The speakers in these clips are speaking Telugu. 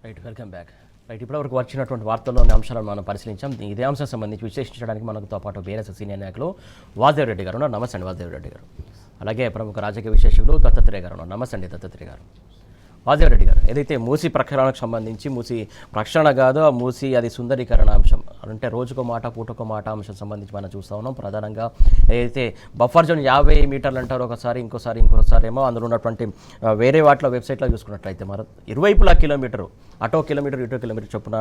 Right, welcome back. రైట్, ఇప్పటివరకు వచ్చినటువంటి వార్తల్లోని అంశాలను మనం పరిశీలించాం. ఇదే అంశం సంబంధించి విశ్లేషించడానికి మనతో పాటు బీఆర్ఎస్ సీనియర్ నాయకులు వాసుదేవ్ రెడ్డి గారు ఉన్నారు. నమస్తే అండి వాసుదేవ్ రెడ్డి గారు. అలాగే ప్రముఖ రాజకీయ విశ్లేషకులు దత్తాత్రేయ గారు ఉన్నారు. నమస్తే అండి దత్తాత్రేయ గారు. వాసుదేవ్ రెడ్డి గారు, ఏదైతే మూసీ ప్రక్షాళనకు సంబంధించి మూసీ ప్రక్షాళన కాదు, ఆ మూసీ అది సుందరీకరణ అంశం అంటే రోజుకో మాట పూటకో మాట అంశం సంబంధించి మనం చూస్తూ ఉన్నాం. ప్రధానంగా ఏదైతే బఫర్ జోన్ 50 మీటర్లు అంటారు ఒకసారి, ఇంకోసారి ఏమో అందులో ఉన్నటువంటి వేరే వాటిలో వెబ్సైట్లో చూసుకున్నట్లయితే మరి ఇరువైపులా కిలోమీటరు, అటో కిలోమీటర్ ఇటో కిలోమీటర్ చొప్పున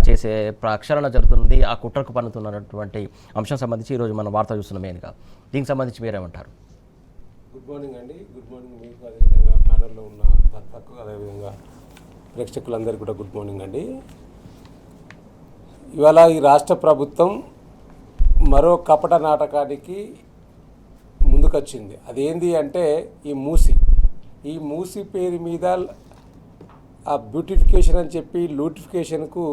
చేసే ప్రక్షాళన జరుగుతుంది. ఆ కుట్రకు పన్నుతున్నటువంటి అంశం సంబంధించి ఈరోజు మనం వార్త చూస్తున్నాం. మెయిన్గా దీనికి సంబంధించి మీరేమంటారు? గుడ్ మార్నింగ్ అండి. గుడ్ మార్నింగ్ మీకు, అదేవిధంగా ప్యానల్లో ఉన్న దత్తకు, అదేవిధంగా ప్రేక్షకులందరికీ కూడా గుడ్ మార్నింగ్ అండి. ఇవాళ ఈ రాష్ట్ర ప్రభుత్వం మరో కపట నాటకానికి ముందుకొచ్చింది. అదేంటి అంటే ఈ మూసి పేరు మీద ఆ బ్యూటిఫికేషన్ అని చెప్పి లూటిఫికేషన్కు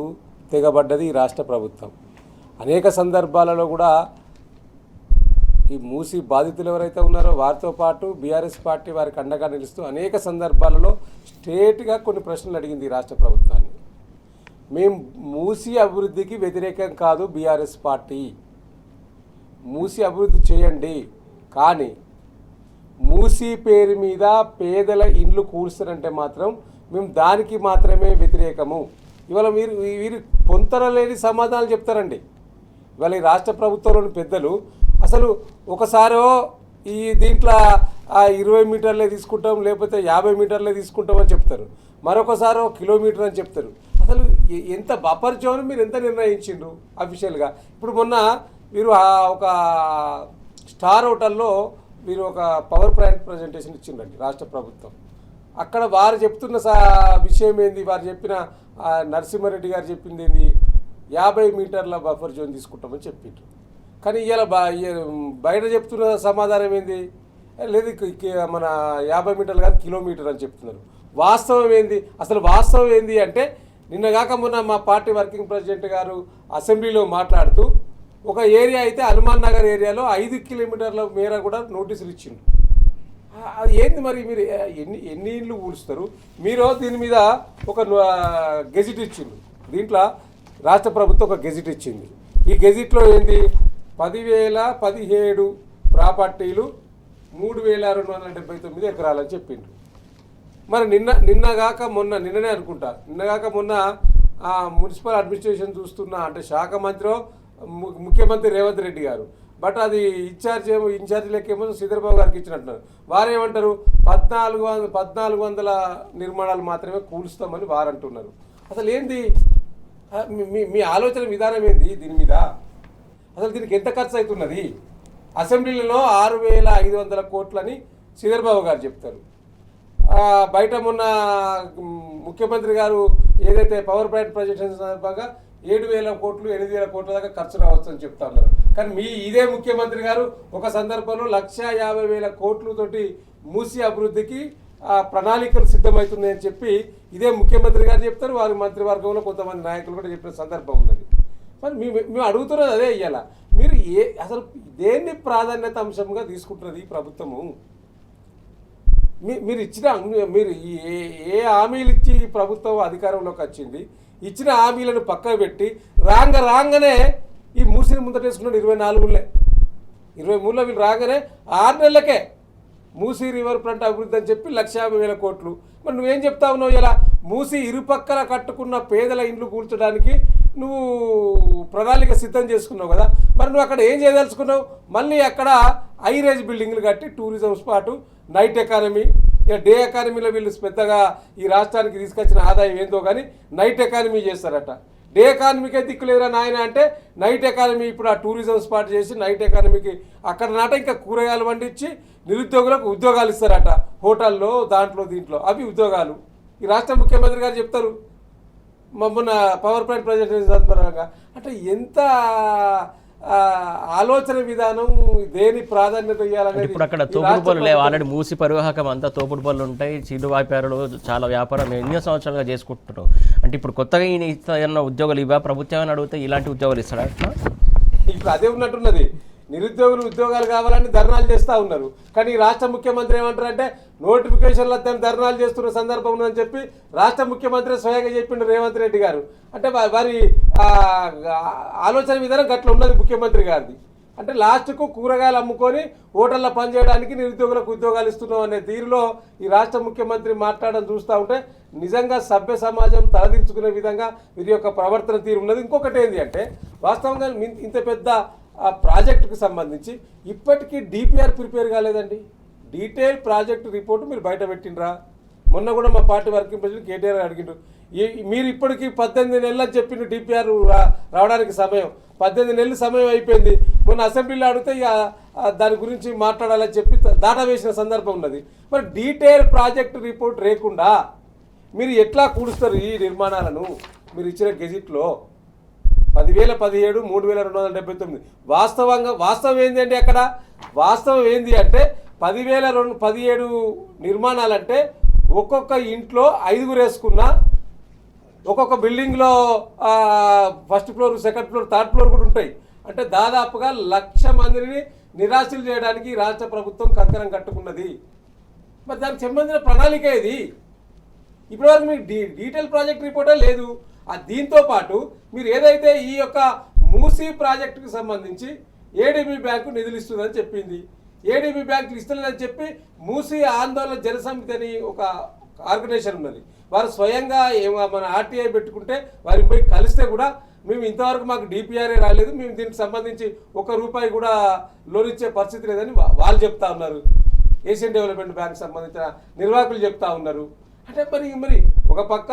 తెగబడ్డది ఈ రాష్ట్ర ప్రభుత్వం. అనేక సందర్భాలలో కూడా ఈ మూసి బాధితులు ఎవరైతే ఉన్నారో వారితో పాటు బీఆర్ఎస్ పార్టీ వారికి అండగా నిలుస్తూ అనేక సందర్భాలలో స్ట్రేట్గా కొన్ని ప్రశ్నలు అడిగింది ఈ రాష్ట్ర ప్రభుత్వాన్ని. మేము మూసి అభివృద్ధికి వ్యతిరేకం కాదు, బీఆర్ఎస్ పార్టీ మూసి అభివృద్ధి చేయండి, కానీ మూసి పేరు మీద పేదల ఇండ్లు కూర్చునంటే మాత్రం మేము దానికి మాత్రమే వ్యతిరేకము. ఇవాళ వీరు పొంతరలేని సమాధానాలు చెప్తారండి. ఇవాళ ఈ రాష్ట్ర ప్రభుత్వంలోని పెద్దలు అసలు ఒకసారో ఈ దీంట్లో 20 మీటర్లే తీసుకుంటాం, లేకపోతే 50 మీటర్లే తీసుకుంటామని చెప్తారు, మరొకసారో కిలోమీటర్ అని చెప్తారు. అసలు ఎంత బఫర్ జోన్ మీరు ఎంత నిర్ణయించిండ్రు అఫీషియల్గా? ఇప్పుడు మొన్న మీరు ఒక స్టార్ హోటల్లో మీరు ఒక పవర్ పాయింట్ ప్రజెంటేషన్ ఇచ్చిండ్రండి రాష్ట్ర ప్రభుత్వం. అక్కడ వారు చెప్తున్న విషయం ఏంది, వారు చెప్పిన నరసింహారెడ్డి గారు చెప్పింది ఏంది, 50 మీటర్ల బఫర్ జోన్ తీసుకుంటామని చెప్పిండ్రు. కానీ ఇవాళ బయట చెప్తున్న సమాధానం ఏంది, లేదు మన 50 మీటర్లు కాదు కిలోమీటర్ అని చెప్తున్నారు. వాస్తవం ఏంది? అసలు వాస్తవం ఏంది అంటే నిన్నగాక మొన్న మా పార్టీ వర్కింగ్ ప్రెసిడెంట్ గారు అసెంబ్లీలో మాట్లాడుతూ ఒక ఏరియా అయితే హనుమాన్ నగర్ ఏరియాలో 5 కిలోమీటర్ల మేర కూడా నోటీసులు ఇచ్చిండ్రు. అది ఏంది మరి? మీరు ఎన్ని ఇళ్ళు కూలుస్తారు? మీరు దీని మీద ఒక గెజిట్ ఇచ్చిండ్రు. దీంట్లో రాష్ట్ర ప్రభుత్వం ఒక గెజిట్ ఇచ్చింది. ఈ గెజిట్లో ఏంది, 10,017 ప్రాపర్టీలు 3,279 ఎకరాలని చెప్పిండ్రు. మరి నిన్నగాక మొన్న మున్సిపల్ అడ్మినిస్ట్రేషన్ చూస్తున్న అంటే శాఖ మంత్రి ముఖ్యమంత్రి రేవంత్ రెడ్డి గారు, బట్ అది ఇన్ఛార్జ్ లెక్కేమో శ్రీధర్బాబు గారికి ఇచ్చినట్టున్నారు. వారు ఏమంటారు, 1,400 నిర్మాణాలు మాత్రమే కూలుస్తామని వారు అంటున్నారు. అసలు ఏంది మీ ఆలోచన విధానం ఏంది దీని మీద? అసలు దీనికి ఎంత ఖర్చు అవుతున్నది? అసెంబ్లీలో 6,500 కోట్లని శ్రీధర్బాబు గారు చెప్తారు. బయట మొన్న ముఖ్యమంత్రి గారు ఏదైతే పవర్ ప్లాంట్ ప్రజెంటేషన్ సందర్భంగా 7,000 కోట్లు 8,000 కోట్ల దాకా ఖర్చు రావచ్చు అని చెప్తా ఉన్నారు. కానీ ఇదే ముఖ్యమంత్రి గారు ఒక సందర్భంలో 1,50,000 కోట్లతోటి మూసి అభివృద్ధికి ప్రణాళికలు సిద్ధమవుతున్నాయని చెప్పి ఇదే ముఖ్యమంత్రి గారు చెప్తారు. వారి మంత్రివర్గంలో కొంతమంది నాయకులు కూడా చెప్పిన సందర్భం ఉన్నది. మరి మేము అడుగుతున్నది అదే. ఇయ్యాల మీరు అసలు దేన్ని ప్రాధాన్యత అంశంగా తీసుకుంటున్నది ఈ ప్రభుత్వము? మీరు ఏ హామీలు ఇచ్చి ఈ ప్రభుత్వం అధికారంలోకి వచ్చింది? ఇచ్చిన హామీలను పక్కన పెట్టి రాగానే ఈ మూసిని ముందటేసుకున్నాడు 23లో వీళ్ళు రాగానే 6 నెలలకే మూసీ రివర్ ఫ్రంట్ అభివృద్ధి అని చెప్పి 1,50,000 కోట్లు. మరి నువ్వేం చెప్తా ఉన్నావు? ఇలా మూసీ ఇరుపక్కల కట్టుకున్న పేదల ఇండ్లు కూల్చడానికి నువ్వు ప్రణాళిక సిద్ధం చేసుకున్నావు కదా, మరి నువ్వు అక్కడ ఏం చేయదలుచుకున్నావు? మళ్ళీ అక్కడ హైరేజ్ బిల్డింగ్లు కట్టి tourism spot, night economy, day ఎకానమీలో వీళ్ళు పెద్దగా ఈ రాష్ట్రానికి తీసుకొచ్చిన ఆదాయం ఏందో కానీ నైట్ ఎకానమీ చేస్తారట. డే ఎకానమీకే దిక్కులేరా నాయన అంటే నైట్ ఎకానమీ ఇప్పుడు ఆ టూరిజం స్పాట్ చేసి నైట్ ఎకానమీకి అక్కడ నాట ఇంకా కూరగాయలు పండించి నిరుద్యోగులకు ఉద్యోగాలు ఇస్తారట. హోటల్లో దీంట్లో అవి ఉద్యోగాలు ఈ రాష్ట్ర ముఖ్యమంత్రి గారు చెప్తారు. మొన్న పవర్ పాయింట్ ప్రజెంటేషన్ సందర్భంగా అంటే ఎంత ఆలోచన విధానం, దేని ప్రాధాన్యత ఇవ్వాలనేది. ఇప్పుడు అక్కడ తోపుడు పనులు లేవు, ఆల్రెడీ మూసి పరివాహకం అంతా తోపుడు పనులు ఉంటాయి. చిరు వ్యాపారులు చాలా వ్యాపారం ఎన్నో సంవత్సరాలుగా చేసుకుంటున్నారు. అంటే ఇప్పుడు కొత్తగా ఏమన్నా ఉద్యోగాలు ఇవ్వ ప్రభుత్వం అడిగితే ఇలాంటి ఉద్యోగాలు ఇస్తాడా? ఇప్పుడు అదే ఉన్నట్టున్నది. నిరుద్యోగులు ఉద్యోగాలు కావాలని ధర్నాలు చేస్తూ ఉన్నారు. కానీ రాష్ట్ర ముఖ్యమంత్రి ఏమంటారంటే నోటిఫికేషన్లు వద్దని ధర్నాలు చేస్తున్న సందర్భం ఉందని చెప్పి రాష్ట్ర ముఖ్యమంత్రి స్వయంగా చెప్పిండు రేవంత్ రెడ్డి గారు. అంటే వారి ఆలోచన విధానం గట్ల ఉన్నది ముఖ్యమంత్రి గారిది. అంటే లాస్ట్కు కూరగాయలు అమ్ముకొని హోటల్లో పనిచేయడానికి నిరుద్యోగులకు ఉద్యోగాలు ఇస్తున్నాం అనే తీరులో ఈ రాష్ట్ర ముఖ్యమంత్రి మాట్లాడడం చూస్తూ ఉంటే నిజంగా సభ్య సమాజం తలదించుకునే విధంగా వీరి యొక్క ప్రవర్తన తీరు ఉన్నది. ఇంకొకటి ఏంటి అంటే వాస్తవంగా ఇంత పెద్ద ప్రాజెక్టుకు సంబంధించి ఇప్పటికీ డిపిఆర్ ప్రిపేర్ కాలేదండి. డీటెయిల్ ప్రాజెక్టు రిపోర్టు మీరు బయట పెట్టినరా? మొన్న కూడా మా పార్టీ వర్కింగ్ ప్రెసిడెంట్ కేటీఆర్ అడిగిండ్రు, మీరు ఇప్పటికీ 18 నెలలు అని చెప్పిన డిపిఆర్ రావడానికి సమయం 18 నెలలు సమయం అయిపోయింది. మొన్న అసెంబ్లీలో అడిగితే దాని గురించి మాట్లాడాలని చెప్పి దాటా వేసిన సందర్భం ఉన్నది. మరి డీటెయిల్ ప్రాజెక్టు రిపోర్ట్ లేకుండా మీరు ఎట్లా కూడుస్తారు ఈ నిర్మాణాలను? మీరు ఇచ్చిన గెజిట్లో 10,017 3,279 వాస్తవం ఏంది అంటే అక్కడ వాస్తవం ఏంది అంటే 10,017 నిర్మాణాలంటే ఒక్కొక్క ఇంట్లో 5 వేసుకున్నా ఒక్కొక్క బిల్డింగ్లో first floor, second floor, third floor కూడా ఉంటాయి. అంటే దాదాపుగా 1,00,000 మందిని నిరాశలు చేయడానికి రాష్ట్ర ప్రభుత్వం కంకణం కట్టుకున్నది. మరి దానికి సంబంధించిన ప్రణాళిక ఇది. ఇప్పటివరకు మీకు డీటెయిల్ ప్రాజెక్ట్ రిపోర్టే లేదు. దీంతో పాటు మీరు ఏదైతే ఈ యొక్క మూసీ ప్రాజెక్టుకు సంబంధించి ఏడీబీ బ్యాంకు నిధులు ఇస్తుందని చెప్పింది. ఏడీబీ బ్యాంకులు ఇస్తలేదని చెప్పి మూసీ ఆందోళన జనసమితి అని ఒక ఆర్గనైజేషన్ ఉన్నది. వారు స్వయంగా మన ఆర్టీఐ పెట్టుకుంటే వారికి పోయి కలిస్తే కూడా మేము ఇంతవరకు మాకు డిపిఆర్ఏ రాలేదు, మేము దీనికి సంబంధించి ₹1 కూడా లోన్ ఇచ్చే పరిస్థితి లేదని వాళ్ళు చెప్తా ఉన్నారు. ఏషియన్ డెవలప్మెంట్ బ్యాంక్ సంబంధించిన నిర్వాహకులు చెప్తా ఉన్నారు. అంటే మరి ఒక పక్క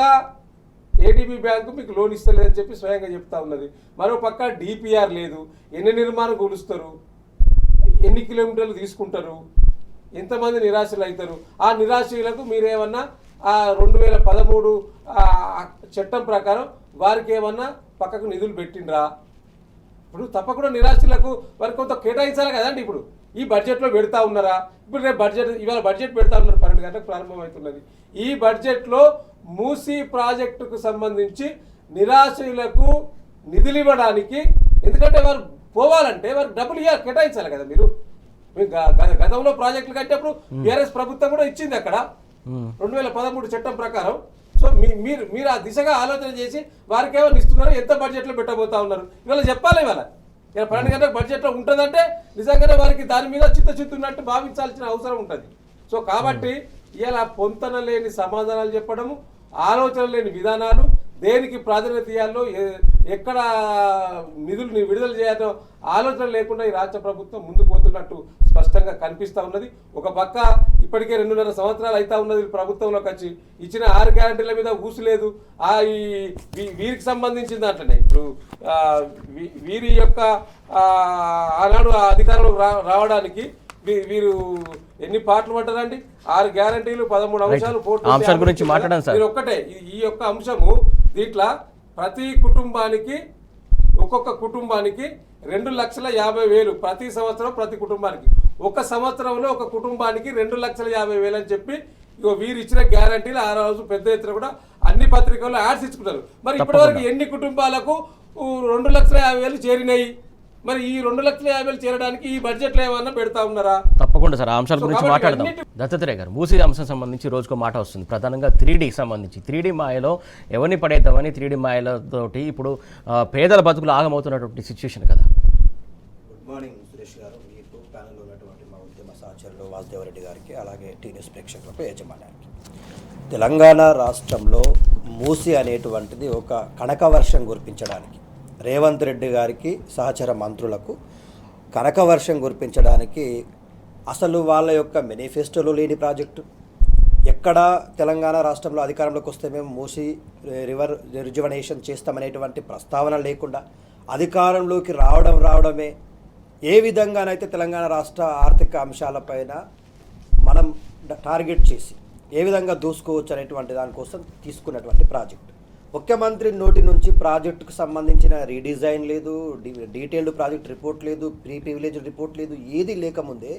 ఏడీబీ బ్యాంకు మీకు లోన్ ఇస్తలేదని చెప్పి స్వయంగా చెప్తా ఉన్నది, మరో పక్క డిపిఆర్ లేదు. ఎన్ని నిర్మాణం కూలుస్తారు, ఎన్ని కిలోమీటర్లు తీసుకుంటారు, ఎంతమంది నిరాశలు అవుతారు? ఆ నిరాశలకు మీరేమన్నా 2013 చట్టం ప్రకారం వారికి ఏమన్నా పక్కకు నిధులు పెట్టిండ్రా? ఇప్పుడు తప్పకుండా నిరాశలకు వారికి కొంత కేటాయించాలి కదండి. ఇప్పుడు ఈ బడ్జెట్లో పెడతా ఉన్నారా? ఇప్పుడు రేపు ఇవాళ బడ్జెట్ పెడతా ఉన్నారు, 12 గంటలకు ప్రారంభమవుతున్నది. ఈ బడ్జెట్లో మూసీ ప్రాజెక్టుకు సంబంధించి నిరాశలకు నిధులు ఇవ్వడానికి, ఎందుకంటే వారు పోవాలంటే వారికి డబ్బులు కేటాయించాలి కదా. మీరు గతంలో ప్రాజెక్టులు కట్టేప్పుడు బీఆర్ఎస్ ప్రభుత్వం కూడా ఇచ్చింది అక్కడ 2013 చట్టం ప్రకారం. సో మీరు ఆ దిశగా ఆలోచన చేసి వారికి ఏమైనా ఇస్తున్నారో, ఎంత బడ్జెట్లో పెట్టబోతా ఉన్నారు ఇవాళ చెప్పాలి. ఇవాళ 12 గంటలకు బడ్జెట్లో ఉంటుందంటే నిజంగానే వారికి దాని మీద చిత్తచిత్తున్నట్టు భావించాల్సిన అవసరం ఉంటుంది. సో కాబట్టి ఇలా పొంతన లేని సమాధానాలు చెప్పడము, ఆలోచన లేని విధానాలు, దేనికి ప్రాధాన్యత ఇవ్వాలో, ఎక్కడ నిధులు విడుదల చేయాలో ఆలోచన లేకుండా ఈ రాష్ట్ర ప్రభుత్వం ముందుకు పోతున్నట్టు స్పష్టంగా కనిపిస్తూ ఉన్నది. ఒక పక్క ఇప్పటికే 2.5 సంవత్సరాలు అవుతా ఉన్నది ప్రభుత్వంలోకి వచ్చి, ఇచ్చిన 6 గ్యారంటీల మీద ఊసులేదు. వీరికి సంబంధించిన దాంట్లోనే ఇప్పుడు వీరి యొక్క ఆనాడు అధికారంలోకి రావడానికి వీరు ఎన్ని పాటలు పడ్డారండి? 6 గ్యారంటీలు, 13 అంశాలు అంశాల గురించి మాట్లాడాను సార్. మీరు ఒక్కటే ఈ యొక్క అంశము దీంట్లో ప్రతి కుటుంబానికి, ఒక్కొక్క కుటుంబానికి 2,50,000 ప్రతి సంవత్సరం ప్రతి కుటుంబానికి. ఒక సంవత్సరంలో ఒక కుటుంబానికి 2,50,000 అని చెప్పి వీరు ఇచ్చిన గ్యారంటీలు ఆ రోజు పెద్ద ఎత్తున కూడా అన్ని పత్రికల్లో యాడ్స్ ఇచ్చుకుంటారు. మరి ఇప్పటివరకు ఎన్ని కుటుంబాలకు 2,50,000 చేరినాయి? మరి ఈ 2,50,000 చేరడానికి ఈ బడ్జెట్లో ఏమన్నా పెడతా ఉన్నారా? తప్పకుండా సార్, ఆ అంశాల గురించి మాట్లాడదాం. దత్తాత్రేయ గారు, మూసీ అంశం సంబంధించి రోజుకో మాట వస్తుంది, ప్రధానంగా 3Dకి సంబంధించి. 3D మాయలో ఎవరిని పడేద్దామని 3D మాయలతోటి ఇప్పుడు పేదల బతుకులు ఆగమవుతున్నటువంటి సిచ్యువేషన్ కదా. గుడ్ మార్నింగ్ సురేష్ గారు, మీకు ప్యానెల్లో ఉన్నటువంటి మా ఉద్యమ సహచరులు వాసుదేవరెడ్డి గారికి, అలాగే టీన్యూస్ ప్రేక్షకులకు, యజమానానికి. తెలంగాణ రాష్ట్రంలో మూసీ అనేటువంటిది ఒక కనక వర్షం కురిపించడానికి, రేవంత్ రెడ్డి గారికి సహచర మంత్రులకు కనక వర్షం కురిపించడానికి అసలు వాళ్ళ యొక్క మేనిఫెస్టోలో లేని ప్రాజెక్టు, ఎక్కడ తెలంగాణ రాష్ట్రంలో అధికారంలోకి వస్తే మేము మూసీ రివర్ రిజువనేషన్ చేస్తామనేటువంటి ప్రస్తావన లేకుండా అధికారంలోకి రావడమే ఏ విధంగానైతే తెలంగాణ రాష్ట్ర ఆర్థిక అంశాలపైన మనం టార్గెట్ చేసి ఏ విధంగా దూసుకోవచ్చు అనేటువంటి దానికోసం తీసుకున్నటువంటి ప్రాజెక్ట్. ముఖ్యమంత్రి నోటి నుంచి ప్రాజెక్టుకు సంబంధించిన రీడిజైన్ లేదు, డీటెయిల్డ్ ప్రాజెక్ట్ రిపోర్ట్ లేదు, ప్రీ ప్రివిలేజ్ రిపోర్ట్ లేదు, ఏది లేకముందే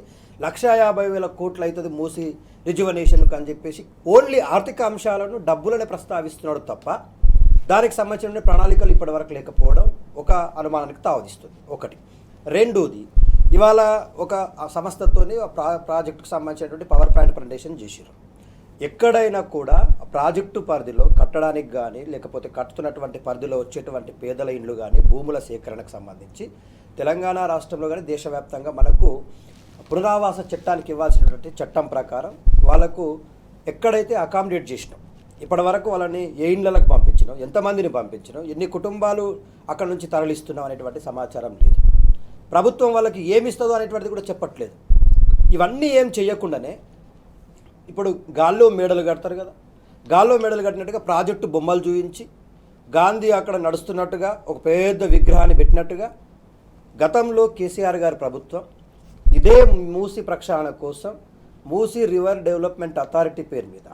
1,50,000 కోట్లు అవుతుంది మూసీ రిజువనేషన్కు అని చెప్పేసి ఓన్లీ ఆర్థిక అంశాలను, డబ్బులనే ప్రస్తావిస్తున్నాడు తప్ప దానికి సంబంధించిన ప్రణాళికలు ఇప్పటివరకు లేకపోవడం ఒక అనుమానానికి తావదిస్తుంది. ఒకటి. రెండోది, ఇవాళ ఒక సంస్థతోని ప్రాజెక్టుకు సంబంధించినటువంటి పవర్ ప్లాంట్ ప్రజెంటేషన్ చేశారు. ఎక్కడైనా కూడా ప్రాజెక్టు పరిధిలో కట్టడానికి కానీ లేకపోతే కట్టుతున్నటువంటి పరిధిలో వచ్చేటువంటి పేదల ఇండ్లు కానీ భూముల సేకరణకు సంబంధించి తెలంగాణ రాష్ట్రంలో కానీ దేశవ్యాప్తంగా మనకు పునరావాస చట్టానికి ఇవ్వాల్సినటువంటి చట్టం ప్రకారం వాళ్ళకు ఎక్కడైతే అకామిడేట్ చేసినాం, ఇప్పటి వరకు వాళ్ళని ఏ ఇండ్లకు పంపించినాం, ఎంతమందిని పంపించినాం, ఎన్ని కుటుంబాలు అక్కడ నుంచి తరలిస్తున్నాం అనేటువంటి సమాచారం లేదు. ప్రభుత్వం వాళ్ళకి ఏమి ఇస్తుందో అనేటువంటిది కూడా చెప్పట్లేదు. ఇవన్నీ ఏం చేయకుండానే ఇప్పుడు గాల్లో మేడలు కడతారు కదా, గాల్లో మేడలు కట్టినట్టుగా ప్రాజెక్టు బొమ్మలు చూపించి గాంధీ అక్కడ నడుస్తున్నట్టుగా ఒక పెద్ద విగ్రహాన్ని పెట్టినట్టుగా గతంలో కేసీఆర్ గారి ప్రభుత్వం ఇదే మూసీ ప్రక్షాళన కోసం మూసీ రివర్ డెవలప్మెంట్ అథారిటీ పేరు మీద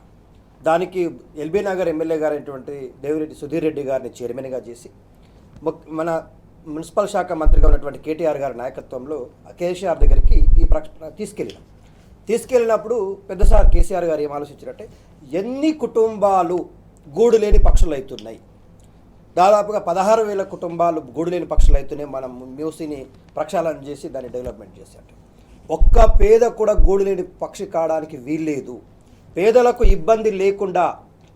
దానికి ఎల్బీ నగర్ ఎమ్మెల్యే గారైనటువంటి దేవిరెడ్డి సుధీర్ రెడ్డి గారిని చైర్మన్గా చేసి మన మున్సిపల్ శాఖ మంత్రిగా ఉన్నటువంటి కేటీఆర్ గారి నాయకత్వంలో కేసీఆర్ దగ్గరికి ఈ తీసుకెళ్ళినప్పుడు పెద్దసారి కేసీఆర్ గారు ఏం ఆలోచించారంటే ఎన్ని కుటుంబాలు గూడు లేని పక్షులు అవుతున్నాయి, దాదాపుగా 16,000 కుటుంబాలు గూడు లేని పక్షులు అవుతున్నాయి, మనం మూసీని ప్రక్షాళన చేసి దాన్ని డెవలప్మెంట్ చేసేట ఒక్క పేద కూడా గూడు లేని పక్షి కావడానికి వీల్లేదు, పేదలకు ఇబ్బంది లేకుండా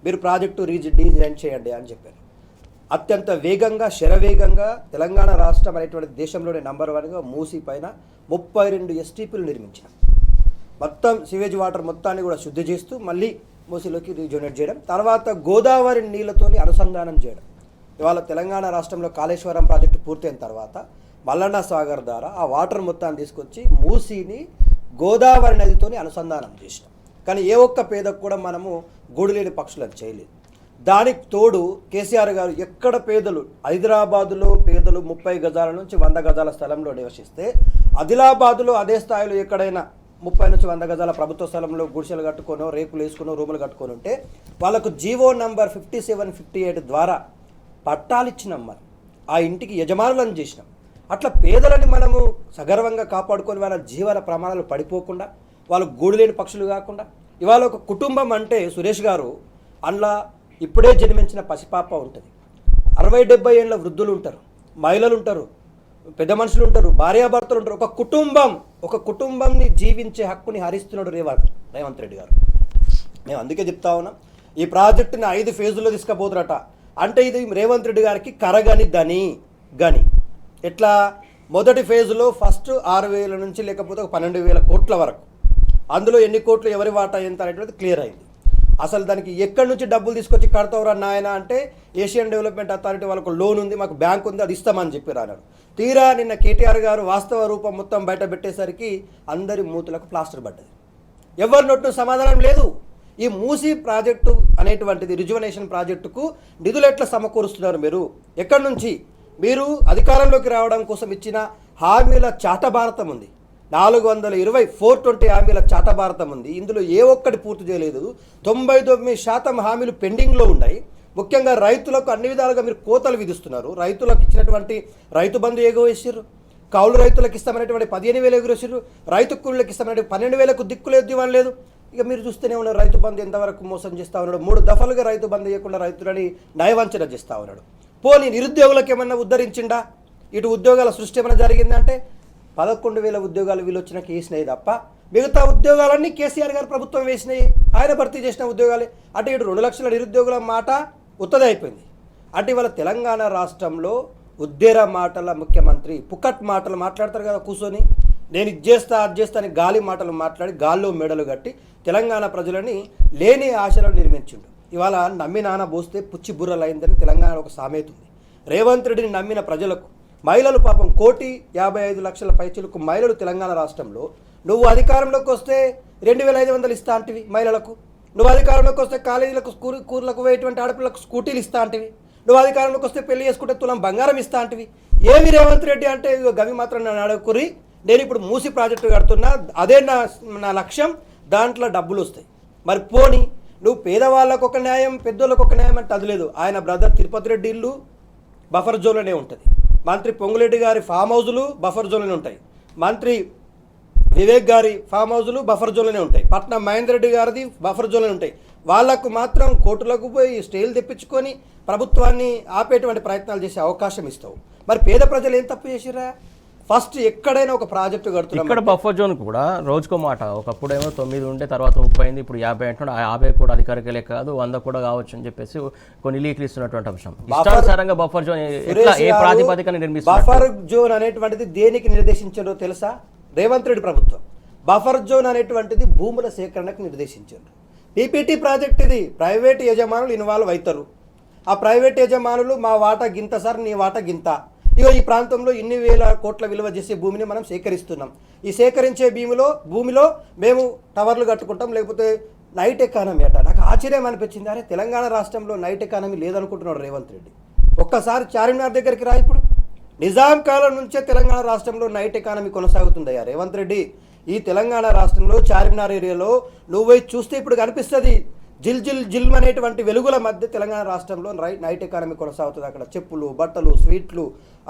మీరు ప్రాజెక్టు డిజైన్ చేయండి అని చెప్పారు. అత్యంత వేగంగా శరవేగంగా తెలంగాణ రాష్ట్రం అనేటువంటి దేశంలోనే నంబర్ 1గా మూసీ పైన 32 STPలు నిర్మించారు. మొత్తం సివేజ్ వాటర్ మొత్తాన్ని కూడా శుద్ధి చేస్తూ మళ్ళీ మూసీలోకి రీజనరేట్ చేయడం, తర్వాత గోదావరి నీళ్లతోని అనుసంధానం చేయడం. ఇవాళ తెలంగాణ రాష్ట్రంలో కాళేశ్వరం ప్రాజెక్టు పూర్తయిన తర్వాత మల్లన్న సాగర్ ద్వారా ఆ వాటర్ మొత్తాన్ని తీసుకొచ్చి మూసీని గోదావరి నదితోని అనుసంధానం చేసినాం. కానీ ఏ ఒక్క పేదకు కూడా మనము గూడు లేని పక్షులను చేయలేదు. దానికి తోడు కేసీఆర్ గారు ఎక్కడ పేదలు, హైదరాబాదులో పేదలు 30 గజాల నుంచి 100 గజాల స్థలంలో నివసిస్తే ఆదిలాబాదులో అదే స్థాయిలో ఎక్కడైనా 30 నుంచి 100 గజాల ప్రభుత్వ స్థలంలో గుడిసెలు కట్టుకోనో రేకులు వేసుకునో రూములు కట్టుకొని ఉంటే వాళ్ళకు జీవో నంబర్ 5758 ద్వారా పట్టాలు ఇచ్చినాం. మనం ఆ ఇంటికి యజమానులను చేసినాం. అట్లా పేదలని మనము సగర్వంగా కాపాడుకొని వాళ్ళ జీవన ప్రమాణాలు పడిపోకుండా వాళ్ళు గూడు లేని పక్షులు కాకుండా ఇవాళ ఒక కుటుంబం అంటే సురేష్ గారు అందులో ఇప్పుడే జన్మించిన పసిపాప ఉంటుంది, 60-70 ఏళ్ళ వృద్ధులు ఉంటారు, మహిళలు ఉంటారు, పెద్ద మనుషులు ఉంటారు, భార్యాభర్తలు ఉంటారు. ఒక కుటుంబంని జీవించే హక్కుని హరిస్తున్నాడు రేవంత్ రెడ్డి గారు. మేము అందుకే చెప్తా ఉన్నాం ఈ ప్రాజెక్టుని 5 ఫేజుల్లో తీసుకుపోతున్నట. అంటే ఇది రేవంత్ రెడ్డి గారికి కరగని గని ఎట్లా మొదటి ఫేజులో ఫస్ట్ 6,000 నుంచి లేకపోతే 12,000 కోట్ల వరకు, అందులో ఎన్ని కోట్లు ఎవరి వాటా ఎంత అనేటువంటిది క్లియర్ అయింది. అసలు దానికి ఎక్కడి నుంచి డబ్బులు తీసుకొచ్చి కడతావురా నాయన అంటే ఏషియన్ డెవలప్మెంట్ అథారిటీ వాళ్ళకు లోన్ ఉంది, మాకు బ్యాంక్ ఉంది, అది ఇస్తామని చెప్పారు అన్నాడు. తీరా నిన్న కేటీఆర్ గారు వాస్తవ రూపం మొత్తం బయట పెట్టేసరికి అందరి మూతులకు ప్లాస్టర్ పడ్డది. ఎవరి నోట్టు సమాధానం లేదు. ఈ మూసీ ప్రాజెక్టు అనేటువంటిది రిజువనేషన్ ప్రాజెక్టుకు నిధులు ఎట్లా సమకూరుస్తున్నారు మీరు? ఎక్కడి నుంచి? మీరు అధికారంలోకి రావడం కోసం ఇచ్చిన హామీల చాటభారతం ఉంది, 420 హామీల చాటభారతం ఉంది. ఇందులో ఏ ఒక్కటి పూర్తి చేయలేదు. 99% హామీలు పెండింగ్లో ఉన్నాయి. ముఖ్యంగా రైతులకు అన్ని విధాలుగా మీరు కోతలు విధిస్తున్నారు. రైతులకు ఇచ్చినటువంటి రైతు బంధు ఎగవేసారు, కౌలు రైతులకు ఇస్తామనేటువంటి 15,000 ఎగురేసారు, రైతు కూలీలకు ఇస్తామనేటువంటి 12,000కు దిక్కులేదు, ఇవ్వడం లేదు. ఇక మీరు చూస్తూనే ఉన్నారు రైతు బంధు ఎంతవరకు మోసం చేస్తూ ఉన్నాడు. 3 దఫలుగా రైతు బంధు ఇవ్వకుండా రైతులని నయవంచన చేస్తూ ఉన్నాడు. పోనీ నిరుద్యోగులకు ఏమన్నా ఉద్ధరించిండా? ఇటు ఉద్యోగాల సృష్టి ఏమైనా జరిగిందంటే 11,000 ఉద్యోగాలు వీళ్ళు వచ్చినాక వేసినాయి తప్ప మిగతా ఉద్యోగాలన్నీ కేసీఆర్ గారు ప్రభుత్వం వేసినాయి, ఆయన భర్తీ చేసిన ఉద్యోగాలే. అంటే ఇటు 2 లక్షల నిరుద్యోగుల మాట ఉత్తదే అయిపోయింది. అంటే ఇవాళ తెలంగాణ రాష్ట్రంలో ఉద్దేర మాటల ముఖ్యమంత్రి పుకట్ మాటలు మాట్లాడతారు కదా, కూర్చొని నేను ఇది చేస్తా అది చేస్తా అని గాలి మాటలు మాట్లాడి గాల్లో మెడలు కట్టి తెలంగాణ ప్రజలని లేని ఆశలను నిర్మించిండు. ఇవాళ నమ్మి నాన్న పోస్తే పుచ్చి బుర్రలైందని తెలంగాణ ఒక సామెత ఉంది. రేవంత్ రెడ్డిని నమ్మిన ప్రజలకు మహిళలు పాపం 1,55,00,000 పైచిలకు మహిళలు తెలంగాణ రాష్ట్రంలో నువ్వు అధికారంలోకి వస్తే 2,500 ఇస్తా అంటివి మహిళలకు, నువ్వు అధికారంలోకి వస్తే కాలేజీలకు కూరలకు పోయేటువంటి ఆడపిల్లలకు స్కూటీలు ఇస్తా అంటివి, నువ్వు అధికారంలోకి వస్తే పెళ్లి చేసుకుంటే తులం బంగారం ఇస్తా అంటివి. ఏమి రేవంత్ రెడ్డి అంటే గవి మాత్రం నన్ను అడుగురి, నేను ఇప్పుడు మూసి ప్రాజెక్టు కడుతున్నా, అదే నా లక్ష్యం, దాంట్లో డబ్బులు వస్తాయి. మరి పోని నువ్వు పేదవాళ్ళకు ఒక న్యాయం పెద్దోళ్ళకు ఒక న్యాయం అంటే అది లేదు. ఆయన బ్రదర్ తిరుపతి రెడ్డి ఇల్లు బఫర్ జోన్లోనే ఉంటుంది, మంత్రి పొంగులేటి గారి ఫామ్ హౌజులు బఫర్ జోన్లోనే ఉంటాయి, మంత్రి వివేక్ గారి ఫామ్ హౌజులు బఫర్ జోన్లోనే ఉంటాయి, పట్నం మహేందర్ రెడ్డి గారిది బఫర్ జోన్లోనే ఉంటాయి. వాళ్లకు మాత్రం కోర్టులకు పోయి స్టేలు తెప్పించుకొని ప్రభుత్వాన్ని ఆపేటువంటి ప్రయత్నాలు చేసే అవకాశం ఇస్తావు. మరి పేద ప్రజలు ఏం తప్పు చేసిరా? ఫస్ట్ ఎక్కడైనా ఒక ప్రాజెక్టు కడుతున్నాం ఇక్కడ బఫర్ జోన్ కూడా రోజుకో మాట, ఒకప్పుడేమో 9 ఉంటే తర్వాత 30 అయింది, ఇప్పుడు 50 అంటున్నాడు. ఆ 50 కూడా అధికారికలే కాదు, 100 కూడా కావచ్చు అని చెప్పేసి కొన్ని లీక్లు ఇస్తున్నటువంటి అంశం. ఇష్టానుసారంగా బఫర్ జోన్ ఎట్లా, ఏ ప్రాతిపదికన నిర్మిస్తారు? బఫర్ జోన్ అనేటువంటిది దేనికి నిర్దేశించారో తెలుసా? రేవంత్ రెడ్డి ప్రభుత్వం బఫర్ జోన్ అనేటువంటిది భూముల సేకరణకు నిర్దేశించారు. పీపీటీ ప్రాజెక్ట్ ఇది, ప్రైవేట్ యజమానులు ఇన్వాల్వ్ అవుతారు. ఆ ప్రైవేట్ యజమానులు మా వాటా గింత సార్, నీ వాటా గింత, ఇగో ఈ ప్రాంతంలో ఇన్ని వేల కోట్ల విలువ చేసే భూమిని మనం సేకరిస్తున్నాం. ఈ సేకరించే భూమిలో మేము టవర్లు కట్టుకుంటాం, లేకపోతే నైట్ ఎకానమీ అట. నాకు ఆశ్చర్యం అనిపించింది, అరే తెలంగాణ రాష్ట్రంలో నైట్ ఎకానమీ లేదనుకుంటున్నాడు రేవంత్ రెడ్డి. ఒక్కసారి చార్మినార్ దగ్గరికి రా, ఇప్పుడు నిజాం కాలం నుంచే తెలంగాణ రాష్ట్రంలో నైట్ ఎకానమీ కొనసాగుతుందయ్యా రేవంత్ రెడ్డి. ఈ తెలంగాణ రాష్ట్రంలో చార్మినార్ ఏరియాలో నువ్వు చూస్తే ఇప్పుడు కనిపిస్తుంది జిల్ జిల్ జిల్ అనేటువంటి వెలుగుల మధ్య తెలంగాణ రాష్ట్రంలో నైట్ ఎకానమీ కొనసాగుతుంది. అక్కడ చెప్పులు, బట్టలు, స్వీట్లు,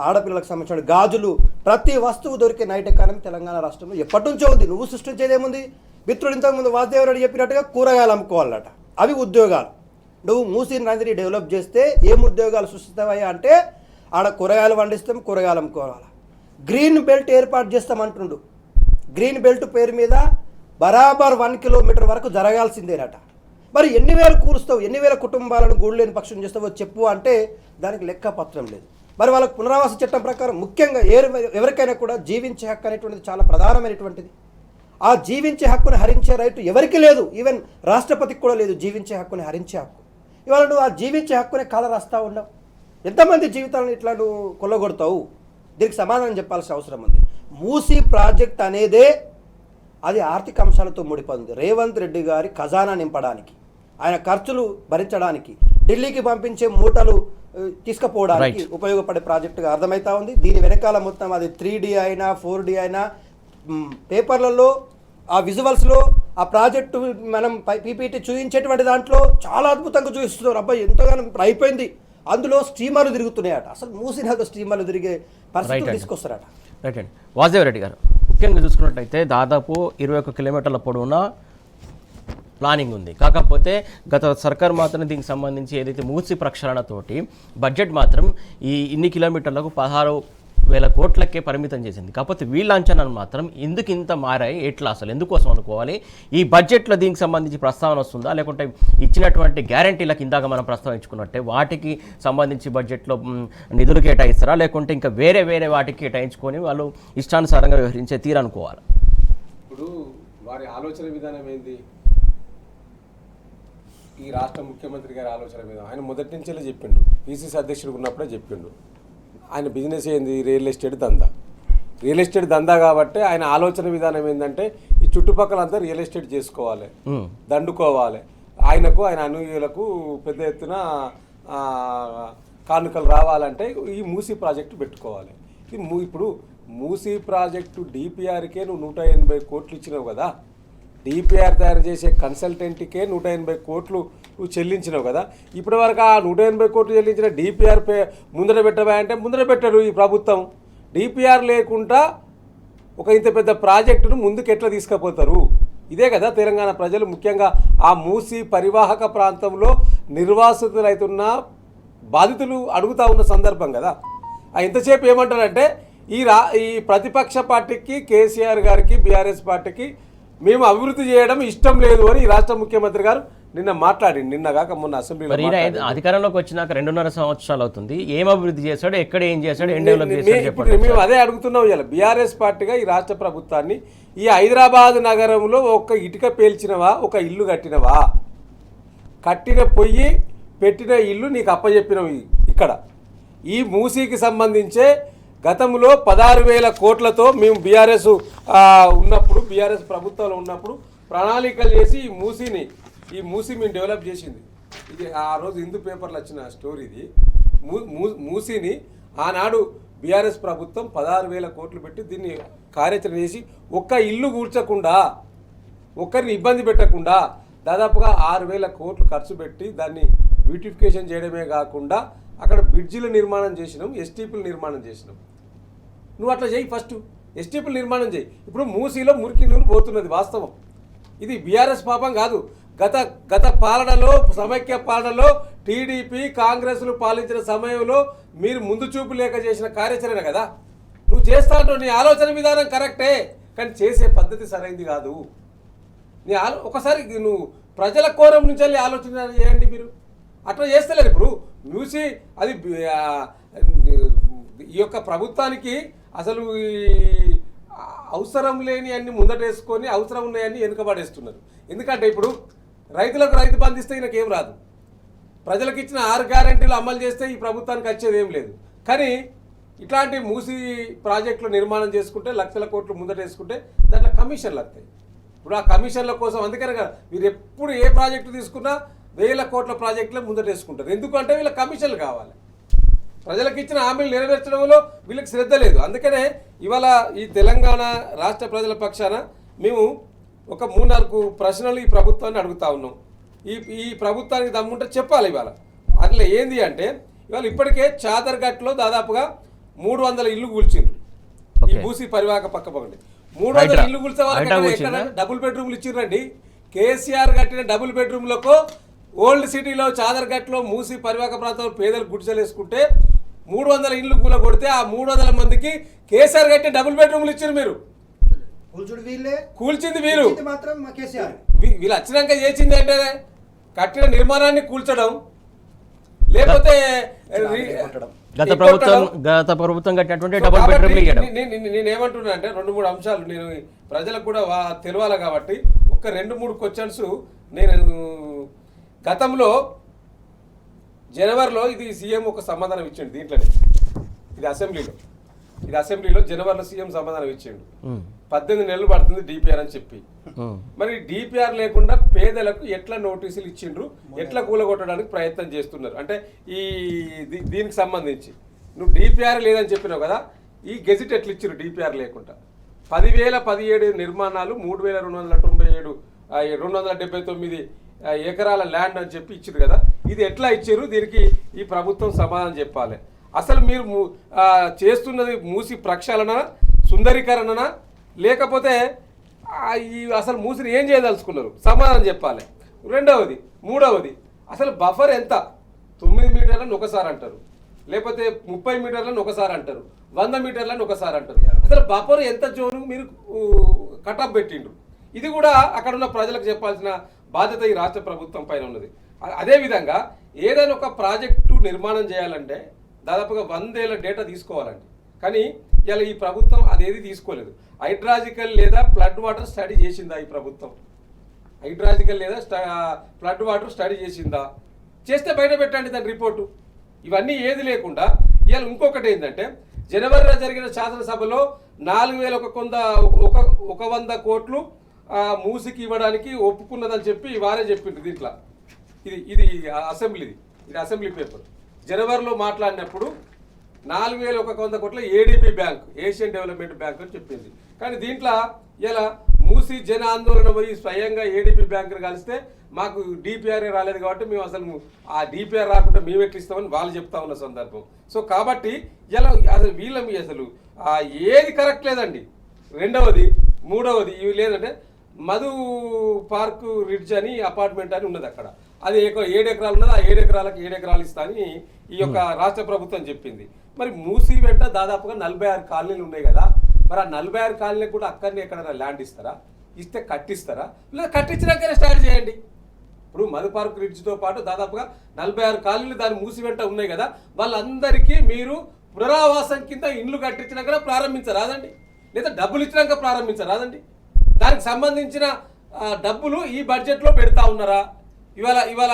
ఆడపిల్లలకు సంబంధించిన గాజులు, ప్రతి వస్తువు దొరికే నైట్ ఎకానమీ తెలంగాణ రాష్ట్రంలో ఎప్పటి నుంచో ఉంది. నువ్వు సృష్టించేదేముంది? మిత్రుడు ఇంతకుముందు వాసుదేవరెడ్డి చెప్పినట్టుగా కూరగాయలు అమ్ముకోవాలట, అవి ఉద్యోగాలు. నువ్వు మూసీ నదిని డెవలప్ చేస్తే ఏం ఉద్యోగాలు సృష్టిస్తావయ్యా అంటే, ఆడ కూరగాయలు పండిస్తాం, కూరగాయలు అమ్ముకోవాలి. గ్రీన్ బెల్ట్ ఏర్పాటు చేస్తామంటుండు. గ్రీన్ బెల్ట్ పేరు మీద బరాబర్ 1 కిలోమీటర్ వరకు జరగాల్సిందేనట. మరి ఎన్ని వేలు కూరుస్తావు, ఎన్ని వేల కుటుంబాలను గూడు లేని పక్షం చేస్తావో చెప్పు అంటే దానికి లెక్క పత్రం లేదు. మరి వాళ్ళకు పునరావాస చట్టం ప్రకారం ముఖ్యంగా ఎవరికైనా కూడా జీవించే హక్కు అనేటువంటిది చాలా ప్రధానమైనటువంటిది. ఆ జీవించే హక్కుని హరించే రైట్ ఎవరికి లేదు, ఈవెన్ రాష్ట్రపతికి కూడా లేదు జీవించే హక్కుని హరించే హక్కు. ఇవాళ నువ్వు ఆ జీవించే హక్కుని కాల రాస్తా ఉన్నావు. ఎంతమంది జీవితాలను ఇట్లా నువ్వు కొల్లగొడతావు? దీనికి సమాధానం చెప్పాల్సిన అవసరం ఉంది. మూసీ ప్రాజెక్ట్ అనేదే అది ఆర్థిక అంశాలతో ముడిపడింది. రేవంత్ రెడ్డి గారి ఖజానా నింపడానికి, ఆయన ఖర్చులు భరించడానికి, ఢిల్లీకి పంపించే మూటలు తీసుకుపోవడానికి ఉపయోగపడే ప్రాజెక్టుగా అర్థమవుతా ఉంది. దీని వెనకాల మొత్తం అది 3D అయినా 4D అయినా పేపర్లలో ఆ విజువల్స్లో ఆ ప్రాజెక్టు మనం పీపీటీ చూపించేటువంటి దాంట్లో చాలా అద్భుతంగా చూపిస్తున్నారు. అబ్బాయి ఎంతగానో ఇప్పుడు అయిపోయింది. అందులో స్టీమర్లు తిరుగుతున్నాయట. అసలు మూసీ నది స్టీమర్లు తిరిగే పరిస్థితులు తీసుకొస్తారట. రైట్ అండి. వాసుదేవరెడ్డి గారు, ముఖ్యంగా చూసుకున్నట్టయితే దాదాపు 21 కిలోమీటర్ల పొడవున ప్లానింగ్ ఉంది. కాకపోతే గత సర్కార్ మాత్రం దీనికి సంబంధించి ఏదైతే మూసి ప్రక్షాళనతోటి బడ్జెట్ మాత్రం ఈ ఇన్ని కిలోమీటర్లకు 16,000 కోట్లకే పరిమితం చేసింది. కాకపోతే వీళ్ళ అంచనాలు మాత్రం ఎందుకు ఇంత మారాయి, ఎట్లా అసలు ఎందుకోసం అనుకోవాలి? ఈ బడ్జెట్లో దీనికి సంబంధించి ప్రస్తావన వస్తుందా, లేకుంటే ఇచ్చినటువంటి గ్యారంటీలకు ఇందాక మనం ప్రస్తావించుకున్నట్టే వాటికి సంబంధించి బడ్జెట్లో నిధులు కేటాయిస్తారా, లేకుంటే ఇంకా వేరే వాటికి కేటాయించుకొని వాళ్ళు ఇష్టానుసారంగా వ్యవహరించే తీరు అనుకోవాలి? ఇప్పుడు వారి ఆలోచన విధానం ఏంది? ఈ రాష్ట్ర ముఖ్యమంత్రి గారి ఆలోచన విధానం ఆయన మొదటి నుంచే చెప్పిండు. పిసిసి అధ్యక్షుడు ఉన్నప్పుడే చెప్పిండు. ఆయన బిజినెస్ ఏంది? రియల్ ఎస్టేట్ దందా. రియల్ ఎస్టేట్ దందా కాబట్టి ఆయన ఆలోచన విధానం ఏంటంటే ఈ చుట్టుపక్కలంతా రియల్ ఎస్టేట్ చేసుకోవాలి, దండుకోవాలి. ఆయనకు ఆయన అనుయులకు పెద్ద ఎత్తున కానుకలు రావాలంటే ఈ మూసీ ప్రాజెక్టు పెట్టుకోవాలి. ఇప్పుడు మూసీ ప్రాజెక్టు డిపిఆర్కే నువ్వు 180 కోట్లు ఇచ్చినావు కదా. డిపిఆర్ తయారు చేసే కన్సల్టెంట్కే 180 కోట్లు నువ్వు చెల్లించినావు కదా. ఇప్పటి వరకు ఆ 180 కోట్లు చెల్లించిన డిపిఆర్ ముందర పెట్టవా అంటే ముందర పెట్టరు ఈ ప్రభుత్వం. డిపిఆర్ లేకుండా ఒక ఇంత పెద్ద ప్రాజెక్టును ముందుకు ఎట్లా తీసుకుపోతారు? ఇదే కదా తెలంగాణ ప్రజలు, ముఖ్యంగా ఆ మూసీ పరివాహక ప్రాంతంలో నిర్వాసితులైతున్న బాధితులు అడుగుతూ ఉన్న సందర్భం కదా. ఇంతసేపు ఏమంటారంటే ఈ ప్రతిపక్ష పార్టీకి, కేసీఆర్ గారికి, బీఆర్ఎస్ పార్టీకి మేము అభివృద్ధి చేయడం ఇష్టం లేదు అని ఈ రాష్ట్ర ముఖ్యమంత్రి గారు నిన్న మాట్లాడింది. నిన్న కాక మొన్న అసెంబ్లీలో అధికారంలోకి వచ్చినాక 2.5 సంవత్సరాలు అవుతుంది. ఏం అభివృద్ధి చేశాడు, ఎక్కడ ఏం చేశాడు, ఏం డెవలప్ చేశాడు? మేము అదే అడుగుతున్నాం. ఇలా బీఆర్ఎస్ పార్టీగా ఈ రాష్ట్ర ప్రభుత్వాన్ని ఈ హైదరాబాద్ నగరంలో ఒక ఇటుక పేల్చినవా, ఒక ఇల్లు కట్టినవా? కట్టిన పొయ్యి పెట్టిన ఇల్లు నీకు అప్పచెప్పినవి. ఇక్కడ ఈ మూసీకి సంబంధించే గతంలో 16,000 కోట్లతో మేము బీఆర్ఎస్ ఉన్నప్పుడు, బీఆర్ఎస్ ప్రభుత్వంలో ఉన్నప్పుడు ప్రణాళికలు చేసి ఈ మూసీ మేము డెవలప్ చేసింది. ఇది ఆ రోజు హిందూ పేపర్లో వచ్చిన స్టోరీ. ఇది మూసీని ఆనాడు బీఆర్ఎస్ ప్రభుత్వం 16,000 కోట్లు పెట్టి దీన్ని కార్యాచరణ చేసి ఒక్క ఇల్లు కూర్చకుండా, ఒక్కరిని ఇబ్బంది పెట్టకుండా దాదాపుగా 6,000 కోట్లు ఖర్చు పెట్టి దాన్ని బ్యూటిఫికేషన్ చేయడమే కాకుండా అక్కడ బ్రిడ్జిలు నిర్మాణం చేసినాం, ఎస్టీపీలు నిర్మాణం చేసినాం. నువ్వు అట్లా చేయి, ఫస్ట్ ఎస్టీపీలు నిర్మాణం చేయి. ఇప్పుడు మూసీలో మురికి నీరు పోతున్నది వాస్తవం. ఇది బీఆర్ఎస్ పాపం కాదు. గత పాలనలో, సమైక్య పాలనలో టీడీపీ, కాంగ్రెస్లు పాలించిన సమయంలో మీరు ముందు చూపు లేక చేసిన కార్యాచరణ కదా. నువ్వు చేస్తా అంటావు, నీ ఆలోచన విధానం కరెక్టే, కానీ చేసే పద్ధతి సరైంది కాదు. నీ ఒకసారి నువ్వు ప్రజల కోరం నుంచి వెళ్ళి ఆలోచన చేయండి. మీరు అట్లా చేస్తలేరు. ఇప్పుడు మ్యూసి అది ఈ యొక్క ప్రభుత్వానికి అసలు అవసరం లేని అన్ని ముందటేసుకొని అవసరం ఉన్నాయని వెనుకబడేస్తున్నారు. ఎందుకంటే ఇప్పుడు రైతులకు రైతు బంధు ఇస్తే ఈయనకేం రాదు, ప్రజలకు ఇచ్చిన 6 గ్యారెంటీలు అమలు చేస్తే ఈ ప్రభుత్వానికి వచ్చేది ఏం లేదు. కానీ ఇట్లాంటి మూసి ప్రాజెక్టులు నిర్మాణం చేసుకుంటే లక్షల కోట్లు ముందటేసుకుంటే దాంట్లో కమిషన్లు వస్తాయి. ఇప్పుడు ఆ కమిషన్ల కోసం అందుకనే కదా మీరు ఎప్పుడు ఏ ప్రాజెక్టు తీసుకున్నా 1000 కోట్ల ప్రాజెక్టులు ముందటేసుకుంటారు. ఎందుకంటే వీళ్ళ కమిషన్లు కావాలి. ప్రజలకు ఇచ్చిన హామీలు నెరవేర్చడంలో వీళ్ళకి శ్రద్ధ లేదు. అందుకనే ఇవాళ ఈ తెలంగాణ రాష్ట్ర ప్రజల పక్షాన మేము ఒక 3-4 ప్రశ్నలు ఈ ప్రభుత్వాన్ని అడుగుతా ఉన్నాం. ఈ ప్రభుత్వానికి దమ్ముంటే చెప్పాలి. ఇవాళ అట్లా ఏంది అంటే ఇవాళ ఇప్పటికే చాదర్ఘట్లో దాదాపుగా 300 ఇల్లు కూల్చిండ్రు. ఈ మూసి పరివాహక పక్క పక్కనే 300 ఇల్లు కూల్చే వాళ్ళకి ఎక్కడ డబుల్ బెడ్రూమ్లు ఇచ్చిర్రండి. కేసీఆర్ కట్టిన డబుల్ బెడ్రూమ్లకు ఓల్డ్ సిటీలో చాదర్ఘట్లో మూసి పరివాహక ప్రాంతంలో పేదలు గుడిసెలు వేసుకుంటే 300 ఇల్లు కూల కొడితే ఆ 300 మందికి కేసీఆర్ కట్టిన డబుల్ బెడ్రూమ్లు ఇచ్చారు. మీరు కూల్చింది వీళ్ళు వీళ్ళు వచ్చినాక చేసింది అంటే కట్టిన నిర్మాణాన్ని కూల్చడం, లేకపోతే గత ప్రభుత్వం కట్టినటువంటి డబుల్ బెడ్రూమ్ ఇవ్వడం. నేనేమంటున్నా అంటే 2-3 అంశాలు నేను ప్రజలకు కూడా తెలియాలి కాబట్టి ఒక 2-3 క్వశ్చన్స్ నేను గతంలో జనవరిలో ఇది సీఎం ఒక సమాధానం ఇచ్చిండు. దీంట్లోనే ఇది అసెంబ్లీలో జనవరిలో సీఎం సమాధానం ఇచ్చిండు. 18 నెలలు పడుతుంది డిపిఆర్ అని చెప్పి. మరి డిపిఆర్ లేకుండా పేదలకు ఎట్లా నోటీసులు ఇచ్చిండ్రు, ఎట్లా కూలగొట్టడానికి ప్రయత్నం చేస్తున్నారు అంటే దీనికి సంబంధించి నువ్వు డిపిఆర్ లేదని చెప్పినావు కదా, ఈ గెజిట్ ఎట్లా ఇచ్చారు డిపిఆర్ లేకుండా? 10,017 నిర్మాణాలు 3,277 ఎకరాల ల్యాండ్ అని చెప్పి ఇచ్చారు కదా, ఇది ఎట్లా ఇచ్చారు? దీనికి ఈ ప్రభుత్వం సమాధానం చెప్పాలి. అసలు మీరు చేస్తున్నది మూసి ప్రక్షాళన, సుందరీకరణనా, లేకపోతే అసలు మూసిని ఏం చేయదలుచుకున్నారు? సమాధానం చెప్పాలి. మూడవది అసలు బఫర్ ఎంత? 9 మీటర్లను ఒకసారి అంటారు, లేకపోతే 30 మీటర్లను ఒకసారి అంటారు, 100 మీటర్లను ఒకసారి అంటారు. అసలు బఫర్ ఎంత జోను మీరు కటప్ పెట్టిండ్రు? ఇది కూడా అక్కడ ఉన్న ప్రజలకు చెప్పాల్సిన బాధ్యత ఈ రాష్ట్ర ప్రభుత్వం పైన ఉన్నది. అదేవిధంగా ఏదైనా ఒక ప్రాజెక్టు నిర్మాణం చేయాలంటే దాదాపుగా 100 ఏళ్ళ డేటా తీసుకోవాలండి. కానీ ఇలా ఈ ప్రభుత్వం అదేది తీసుకోలేదు. హైడ్రాలజికల్ లేదా ఫ్లడ్ వాటర్ స్టడీ చేసిందా ఈ ప్రభుత్వం? హైడ్రాలజికల్ లేదా ఫ్లడ్ వాటర్ స్టడీ చేసిందా? చేస్తే బయట పెట్టండి దాని రిపోర్టు. ఇవన్నీ ఏది లేకుండా ఇవాళ ఇంకొకటి ఏంటంటే జనవరిలో జరిగిన శాసనసభలో 4,100 కోట్లు మూసికి ఇవ్వడానికి ఒప్పుకున్నదని చెప్పి వారే చెప్పిండ్రు. దీంట్లో ఇది అసెంబ్లీ పేపర్. జనవరిలో మాట్లాడినప్పుడు 4,100 కోట్ల ADP bank, Asian development bank అని చెప్పింది. కానీ దీంట్లో ఇలా మూసి జన ఆందోళన పోయి స్వయంగా ఏడీపీ బ్యాంకును కలిస్తే మాకు డిపిఆర్ఏ రాలేదు కాబట్టి మేము అసలు ఆ డిపిఆర్ రాకుండా మేము ఎట్లా ఇస్తామని వాళ్ళు చెప్తా ఉన్న సందర్భం. సో కాబట్టి ఇలా అసలు అసలు ఏది కరెక్ట్ లేదండి. మూడవది ఇవి లేదంటే మధు పార్క్ రిడ్జ్ అని అపార్ట్మెంట్ అని ఉన్నది అక్కడ. అది 7 ఎకరాలు ఉన్నది. ఆ 7 ఎకరాలకు 7 ఎకరాలు ఇస్తా అని ఈ యొక్క రాష్ట్ర ప్రభుత్వం చెప్పింది. మరి మూసి వెంట దాదాపుగా 46 కాలనీలు ఉన్నాయి కదా, మరి ఆ 46 కాలనీలకు కూడా అక్కడనే ఎక్కడైనా ల్యాండ్ ఇస్తారా? ఇస్తే కట్టిస్తారా? లేదా కట్టించినాకనే స్టార్ట్ చేయండి. ఇప్పుడు మధు పార్క్ రిడ్జ్తో పాటు దాదాపుగా 46 కాలనీలు దాని మూసి వెంట ఉన్నాయి కదా, వాళ్ళందరికీ మీరు పునరావాసం కింద ఇండ్లు కట్టించినాక ప్రారంభించరాదండి? లేదా డబ్బులు ఇచ్చినాక ప్రారంభించరాదండి? దానికి సంబంధించిన డబ్బులు ఈ బడ్జెట్లో పెడతా ఉన్నారా? ఇవాళ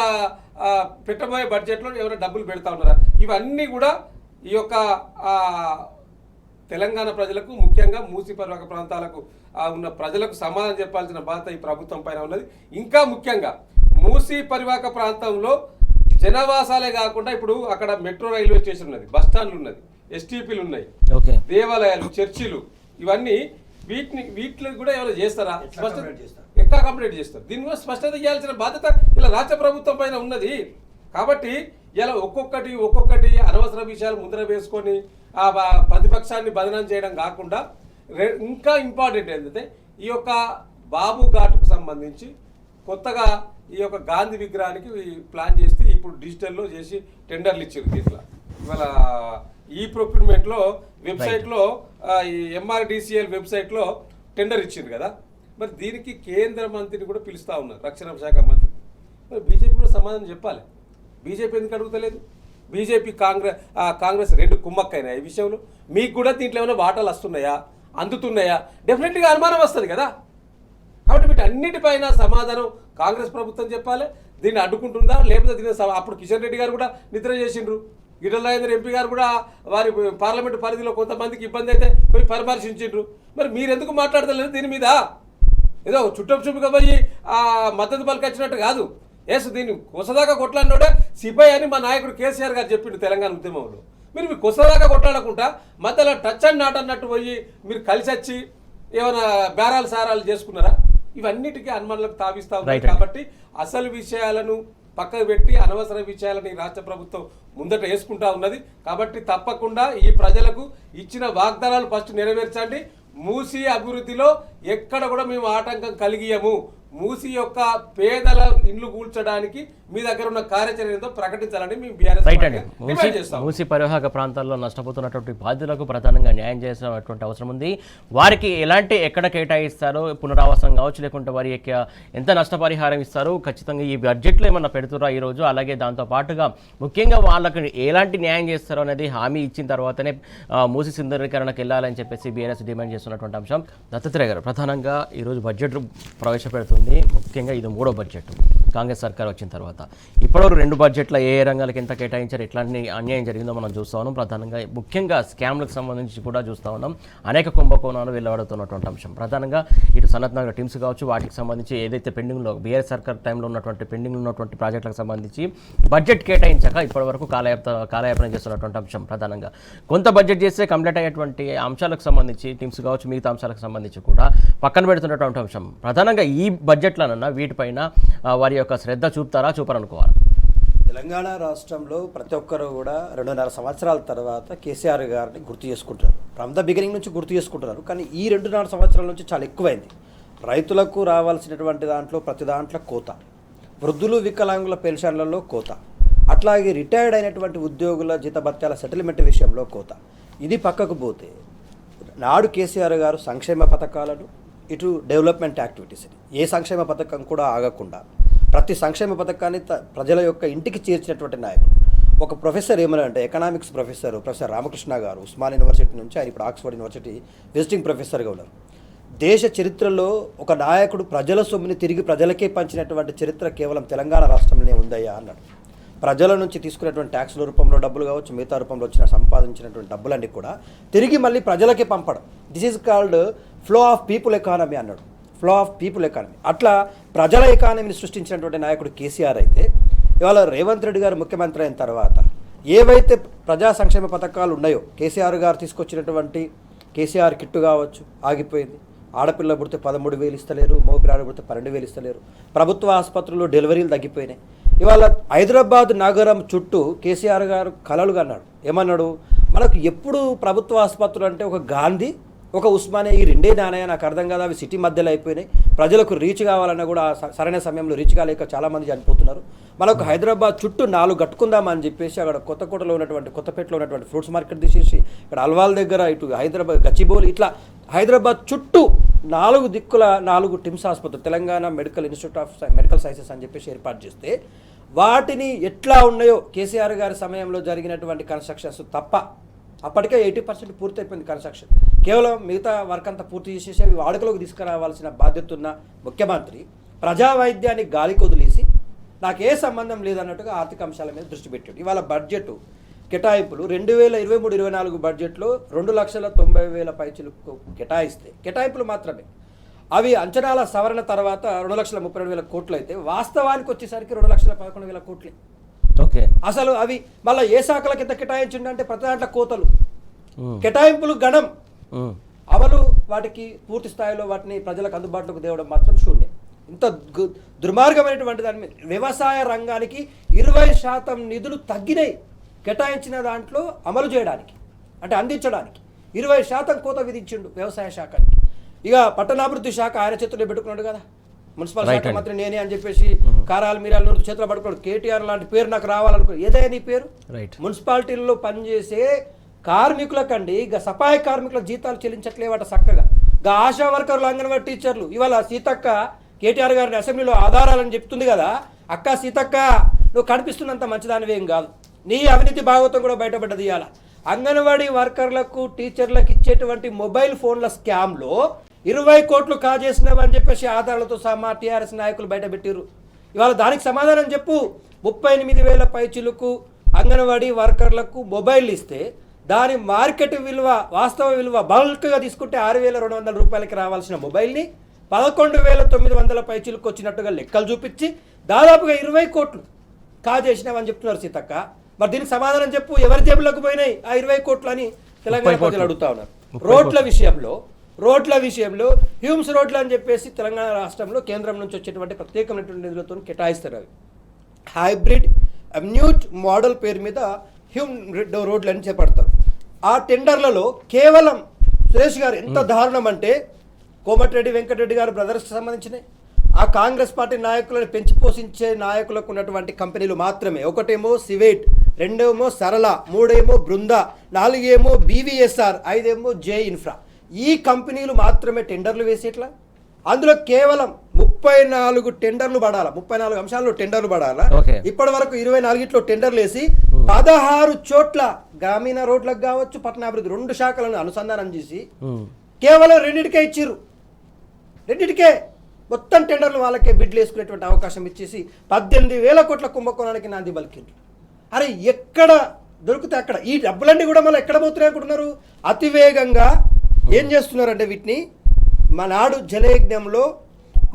పెట్టబోయే బడ్జెట్లో ఎవరైనా డబ్బులు పెడతా ఉన్నారా? ఇవన్నీ కూడా ఈ యొక్క తెలంగాణ ప్రజలకు, ముఖ్యంగా మూసి పరివాహక ప్రాంతాలకు ఉన్న ప్రజలకు సమాధానం చెప్పాల్సిన బాధ్యత ఈ ప్రభుత్వం పైన ఉన్నది. ఇంకా ముఖ్యంగా మూసి పరివాహక ప్రాంతంలో జనవాసాలే కాకుండా ఇప్పుడు అక్కడ మెట్రో రైల్వే స్టేషన్ ఉన్నది, బస్ స్టాండ్లు ఉన్నది, ఎస్టీపీలు ఉన్నాయి, దేవాలయాలు, చర్చిలు, ఇవన్నీ వీటిని కూడా ఎవరు చేస్తారా? ఎక్కడ కంప్లీట్ చేస్తారు? దీని కూడా స్పష్టత ఇవ్వాల్సిన బాధ్యత ఇలా రాష్ట్ర ప్రభుత్వం పైన ఉన్నది. కాబట్టి ఇలా ఒక్కొక్కటి అనవసర విషయాలు ముందర వేసుకొని ఆ ప్రతిపక్షాన్ని బదనాం చేయడం కాకుండా ఇంకా ఇంపార్టెంట్ ఏంటంటే ఈ యొక్క బాబు ఘాట్కు సంబంధించి కొత్తగా ఈ యొక్క గాంధీ విగ్రహానికి ప్లాన్ చేస్తే ఇప్పుడు డిజిటల్లో చేసి టెండర్లు ఇచ్చారు. దీంట్లో ఇవాళ ఈ ప్రొక్యూర్మెంట్లో వెబ్సైట్లో ఈ MRDCL వెబ్సైట్లో టెండర్ ఇచ్చింది కదా, మరి దీనికి కేంద్ర మంత్రిని కూడా పిలుస్తూ ఉన్నారు, రక్షణ శాఖ మంత్రి. మరి బీజేపీ కూడా సమాధానం చెప్పాలి. బీజేపీ ఎందుకు అడుగుతలేదు? బీజేపీ కాంగ్రెస్ రెండు కుమ్మక్కైనా ఈ విషయంలో మీకు కూడా దీంట్లో ఏమైనా వాటాలు వస్తున్నాయా, అందుతున్నాయా? డెఫినెట్గా అనుమానం వస్తుంది కదా. కాబట్టి వీటి అన్నిటిపైన సమాధానం కాంగ్రెస్ ప్రభుత్వం చెప్పాలి. దీన్ని అడ్డుకుంటుందా లేకపోతే దీన్ని అప్పుడు కిషన్ రెడ్డి గారు కూడా నిద్ర చేసిండ్రు, ఈటల రాజేందర్ ఎంపీ గారు కూడా వారి పార్లమెంటు పరిధిలో కొంతమందికి ఇబ్బంది అయితే పోయి పరామర్శించిండ్రు. మరి మీరెందుకు మాట్లాడతలేదు దీని మీద? ఏదో చుట్టపుగా పోయి మద్దతు పలికొచ్చినట్టు కాదు. దీన్ని కొసదాకా కొట్లాడినోడే సిపాయి అని మా నాయకుడు కేసీఆర్ గారు చెప్పిండు తెలంగాణ ఉద్యమంలో. మీరు కొసదాకా కొట్లాడకుండా మధ్యలో టచ్ అండ్ నాట్ అన్నట్టు పోయి మీరు కలిసి వచ్చి ఏమైనా బేరాలు సారాలు చేసుకున్నారా? ఇవన్నిటికీ అనుమానాలకు తావిస్తా ఉన్నాయి. కాబట్టి అసలు విషయాలను పక్కకు పెట్టి అనవసర విషయాలని రాష్ట్ర ప్రభుత్వం ముందట వేసుకుంటా ఉన్నది. కాబట్టి తప్పకుండా ఈ ప్రజలకు ఇచ్చిన వాగ్దానాలు ఫస్ట్ నెరవేర్చండి. మూసీ అభివృద్ధిలో ఎక్కడ కూడా మేము ఆటంకం కలిగియము. మూసీ యొక్క పేదల ఇండ్లు కూల్చడానికి మీ దగ్గర ఉన్న కార్యాచరణ ఏందో ప్రకటించాలని మేము డిమాండ్ చేస్తాం. మూసీ పరివాహక ప్రాంతాల్లో నష్టపోతున్నటువంటి బాధితులకు ప్రధానంగా న్యాయం చేసినటువంటి అవసరం ఉంది. వారికి ఎక్కడ కేటాయిస్తారో పునరావాసం కావచ్చు, లేకుంటే వారి యొక్క ఎంత నష్టపరిహారం ఇస్తారు, ఖచ్చితంగా ఈ బడ్జెట్లో ఏమన్నా పెడుతురా ఈరోజు. అలాగే దాంతో పాటుగా ముఖ్యంగా వాళ్ళకు ఎలాంటి న్యాయం చేస్తారో అనేది హామీ ఇచ్చిన తర్వాతనే మూసీ సుందరీకరణకు వెళ్ళాలని చెప్పేసి బీఆర్ఎస్ డిమాండ్ చేస్తున్నటువంటి అంశం. దత్తాత్రేయ గారు, ప్రధానంగా ఈరోజు బడ్జెట్ ప్రవేశపెడుతుంది. ముఖ్యంగా ఇది 3వ బడ్జెట్ కాంగ్రెస్ సర్కార్ వచ్చిన తర్వాత. ఇప్పటివరకు 2 బడ్జెట్ల ఏ రంగాలకు ఎంత కేటాయించారు, ఎట్లాంటి అన్యాయం జరిగిందో మనం చూస్తా ఉన్నాం. ప్రధానంగా ముఖ్యంగా స్కామ్లకు సంబంధించి కూడా చూస్తూ ఉన్నాం. అనేక కుంభకోణాలు వెళ్ళబడుతున్నటువంటి అంశం. ప్రధానంగా ఇటు సనత్ నగర్ టీమ్స్ కావచ్చు, వాటికి సంబంధించి ఏదైతే పెండింగ్లో బీఆర్ఎస్ సర్కార్ టైంలో ఉన్నటువంటి పెండింగ్లో ఉన్నటువంటి ప్రాజెక్టులకు సంబంధించి బడ్జెట్ కేటాయించాక ఇప్పటివరకు కాలయాపన చేస్తున్నటువంటి అంశం. ప్రధానంగా కొంత బడ్జెట్ చేస్తే కంప్లీట్ అయ్యేటువంటి అంశాలకు సంబంధించి టీమ్స్ కావచ్చు, మిగతా అంశాలకు సంబంధించి కూడా పక్కన పెడుతున్నటువంటి అంశం. ప్రధానంగా ఈ బడ్జెట్లనన్నా వీటిపైన వారి యొక్క శ్రద్ధ చూపారనుకోవాలి. తెలంగాణ రాష్ట్రంలో ప్రతి ఒక్కరు కూడా 2.5 సంవత్సరాల తర్వాత కేసీఆర్ గారిని గుర్తు చేసుకుంటారు. ఫ్రమ్ ద బిగినింగ్ నుంచి గుర్తు చేసుకుంటున్నారు. కానీ ఈ 2.5 సంవత్సరాల నుంచి చాలా ఎక్కువైంది. రైతులకు రావాల్సినటువంటి దాంట్లో ప్రతి దాంట్లో కోత, వృద్ధులు వికలాంగుల పెన్షన్లలో కోత, అట్లాగే రిటైర్డ్ అయినటువంటి ఉద్యోగుల జీతభత్యాల సెటిల్మెంట్ విషయంలో కోత. ఇది పక్కకు పోతే నాడు కేసీఆర్ గారు సంక్షేమ పథకాలను, ఇటు డెవలప్మెంట్ యాక్టివిటీస్, ఏ సంక్షేమ పథకం కూడా ఆగకుండా ప్రతి సంక్షేమ పథకాన్ని ప్రజల యొక్క ఇంటికి చేర్చినటువంటి నాయకుడు. ఒక ప్రొఫెసర్ ఏమన్నా అంటే ఎకనామిక్స్ ప్రొఫెసర్ రామకృష్ణ గారు ఉస్మాన్ యూనివర్సిటీ నుంచి ఆయన ఇప్పుడు ఆక్స్ఫర్డ్ యూనివర్సిటీ విజిటింగ్ ప్రొఫెసర్గా ఉన్నారు. దేశ చరిత్రలో ఒక నాయకుడు ప్రజల సొమ్ముని తిరిగి ప్రజలకే పంచినటువంటి చరిత్ర కేవలం తెలంగాణ రాష్ట్రంలోనే ఉందయ్యా అన్నాడు. ప్రజల నుంచి తీసుకునేటువంటి ట్యాక్సుల రూపంలో డబ్బులు కావచ్చు, మిగతా రూపంలో సంపాదించినటువంటి డబ్బులన్నీ కూడా తిరిగి మళ్ళీ ప్రజలకే పంపడం. This is called flow of people economy అన్నాడు. Flow of people economy. అట్లా ప్రజల ఎకానమీని సృష్టించినటువంటి నాయకుడు కేసీఆర్ అయితే, ఇవాళ రేవంత్ రెడ్డి గారు ముఖ్యమంత్రి అయిన తర్వాత ఏవైతే ప్రజా సంక్షేమ పథకాలు ఉన్నాయో, కేసీఆర్ గారు తీసుకొచ్చినటువంటి కేసీఆర్ కిట్టు కావచ్చు ఆగిపోయింది. ఆడపిల్ల పుడితే 13,000 ఇస్తలేరు, మగపిల్లాడు పుడితే 12,000 ఇస్తలేరు. ప్రభుత్వ ఆసుపత్రుల్లో డెలివరీలు తగ్గిపోయినాయి. ఇవాళ హైదరాబాద్ నగరం చుట్టూ కేసీఆర్ గారు కలలుగా అన్నాడు. ఏమన్నాడు? మనకు ఎప్పుడు ప్రభుత్వ ఆసుపత్రులు అంటే ఒక గాంధీ, ఒక ఉస్మానియా, ఈ రెండే నాణ్య. నాకు అర్థం కాదు, అవి సిటీ మధ్యలో అయిపోయినాయి. ప్రజలకు రీచ్ కావాలన్నా కూడా సరైన సమయంలో రీచ్ కాలేక చాలామంది చనిపోతున్నారు. మనకు హైదరాబాద్ చుట్టూ 4 కట్టుకుందామని చెప్పేసి అక్కడ కొత్తపేటలో ఉన్నటువంటి ఫ్రూట్స్ మార్కెట్ తీసేసి ఇక్కడ అల్వాల్ దగ్గర, ఇటు హైదరాబాద్ గచ్చిబౌలి, ఇట్లా హైదరాబాద్ చుట్టూ 4 దిక్కుల 4 టిమ్స్ ఆసుపత్రులు, Telangana medical institute of medical sciences అని చెప్పేసి ఏర్పాటు చేస్తే వాటిని ఎట్లా ఉన్నాయో కేసీఆర్ గారి సమయంలో జరిగినటువంటి కన్స్ట్రక్షన్స్ తప్ప అప్పటికే 80% పూర్తి అయిపోయింది కన్స్ట్రక్షన్. కేవలం మిగతా వర్క్ అంతా పూర్తి చేసేసి అవి వాడుకలోకి తీసుకురావాల్సిన బాధ్యత ఉన్న ముఖ్యమంత్రి ప్రజా వైద్యాన్ని గాలికి వదిలేసి నాకే సంబంధం లేదన్నట్టుగా ఆర్థిక అంశాల మీద దృష్టి పెట్టాడు. ఇవాళ బడ్జెట్ కేటాయింపులు 2023-24 బడ్జెట్లో 2,90,000 పైచిలకు కేటాయిస్తే కేటాయింపులు మాత్రమే. అవి అంచనాల సవరణ తర్వాత 2,32,000 కోట్లు అయితే వాస్తవానికి వచ్చేసరికి 2,11,000 కోట్లే. ఓకే, అసలు అవి మళ్ళీ ఏ శాఖలకు ఎంత కేటాయించిండంటే ప్రతి దాంట్లో కోతలు, కేటాయింపులు గణం, అమలు వాటికి పూర్తి స్థాయిలో వాటిని ప్రజలకు అందుబాటులోకి తేవడం మాత్రం శూన్యం. ఇంత దుర్మార్గమైనటువంటి దాని మీద వ్యవసాయ రంగానికి 20% నిధులు తగ్గినాయి. కేటాయించిన దాంట్లో అమలు చేయడానికి అంటే అందించడానికి 20% కోత విధించిండు వ్యవసాయ శాఖకి. ఇక పట్టణాభివృద్ధి శాఖ ఆయన చేతుల్లో పెట్టుకున్నాడు కదా, మున్సిపల్ శాఖ మంత్రి నేనే అని చెప్పేసి కారాలు మీరాలు చేతులు పట్టుకోడు. కేటీఆర్ లాంటి పేరు నాకు రావాలనుకో, ఏదైనా నీ పేరు. మున్సిపాలిటీల్లో పనిచేసే కార్మికులకండి ఇక సఫాయి కార్మికుల జీతాలు చెల్లించట్లేవట చక్కగా. గా ఆశా వర్కర్లు, అంగన్వాడీ టీచర్లు ఇవాళ సీతక్క కేటీఆర్ గారిని అసెంబ్లీలో ఆధారాలని చెప్తుంది కదా. అక్క సీతక్క, నువ్వు కనిపిస్తున్నంత మంచిదానివేం కాదు, నీ అవినీతి భాగవతం కూడా బయటపడ్డది. ఇవాళ అంగన్వాడీ వర్కర్లకు, టీచర్లకు ఇచ్చేటువంటి మొబైల్ ఫోన్ల స్కామ్లో 20 కోట్లు కాజేసినావని చెప్పేసి ఆధారాలతో సహా టీఆర్ఎస్ నాయకులు బయటపెట్టారు. ఇవాళ దానికి సమాధానం చెప్పు. 38,000 పైచిలకు అంగన్వాడీ వర్కర్లకు మొబైల్ ఇస్తే దాని మార్కెట్ విలువ, వాస్తవ విలువ బల్క్గా తీసుకుంటే 6,200 రూపాయలకి రావాల్సిన మొబైల్ని 11,900 పైచిలకు వచ్చినట్టుగా లెక్కలు చూపించి దాదాపుగా 20 కోట్లు కాజేసినావని చెప్తున్నారు సీతక్క. మరి దీనికి సమాధానం చెప్పు. ఎవరి జేబులకు పోయినాయి ఆ 20 కోట్లు అని తెలంగాణ ప్రజలు అడుగుతా ఉన్నారు. రోడ్ల విషయంలో హ్యూమ్స్ రోడ్లు అని చెప్పేసి తెలంగాణ రాష్ట్రంలో కేంద్రం నుంచి వచ్చేటువంటి ప్రత్యేకమైనటువంటి నిధులతో కేటాయిస్తారు. అవి హైబ్రిడ్ అమ్యూట్ మోడల్ పేరు మీద హ్యూమ్ రోడ్లు అని చేపడతారు. ఆ టెండర్లలో కేవలం సురేష్ గారు ఎంత దారుణం అంటే కోమటిరెడ్డి వెంకటరెడ్డి గారు బ్రదర్స్కి సంబంధించినవి, ఆ కాంగ్రెస్ పార్టీ నాయకులను పెంచి పోషించే నాయకులకు ఉన్నటువంటి కంపెనీలు మాత్రమే. ఒకటేమో సివేట్, రెండేమో సరళ, మూడేమో బృంద, 4 ఏమో బీవీఎస్ఆర్, 5 ఏమో జే ఇన్ఫ్రా. ఈ కంపెనీలు మాత్రమే టెండర్లు వేసేట్లా. అందులో కేవలం 34 టెండర్లు పడాలా, 34 అంశాల్లో టెండర్లు పడాలా. ఇప్పటి వరకు 24 టెండర్లు వేసి 16 చోట్ల గ్రామీణ రోడ్లకు కావచ్చు, పట్టణాభివృద్ధి 2 శాఖలను అనుసంధానం చేసి కేవలం 2కే ఇచ్చిర్రు. 2కే మొత్తం టెండర్లు వాళ్ళకే బిడ్లు వేసుకునేటువంటి అవకాశం ఇచ్చేసి 18,000 కోట్ల కుంభకోణానికి నాంది పలికిండ్రు. అరే ఎక్కడ దొరికితే అక్కడ ఈ డబ్బులన్నీ కూడా మళ్ళీ ఎక్కడ పోతున్నాయి అనుకుంటున్నారు? అతివేగంగా ఏం చేస్తున్నారంటే వీటిని నాడు జలయజ్ఞంలో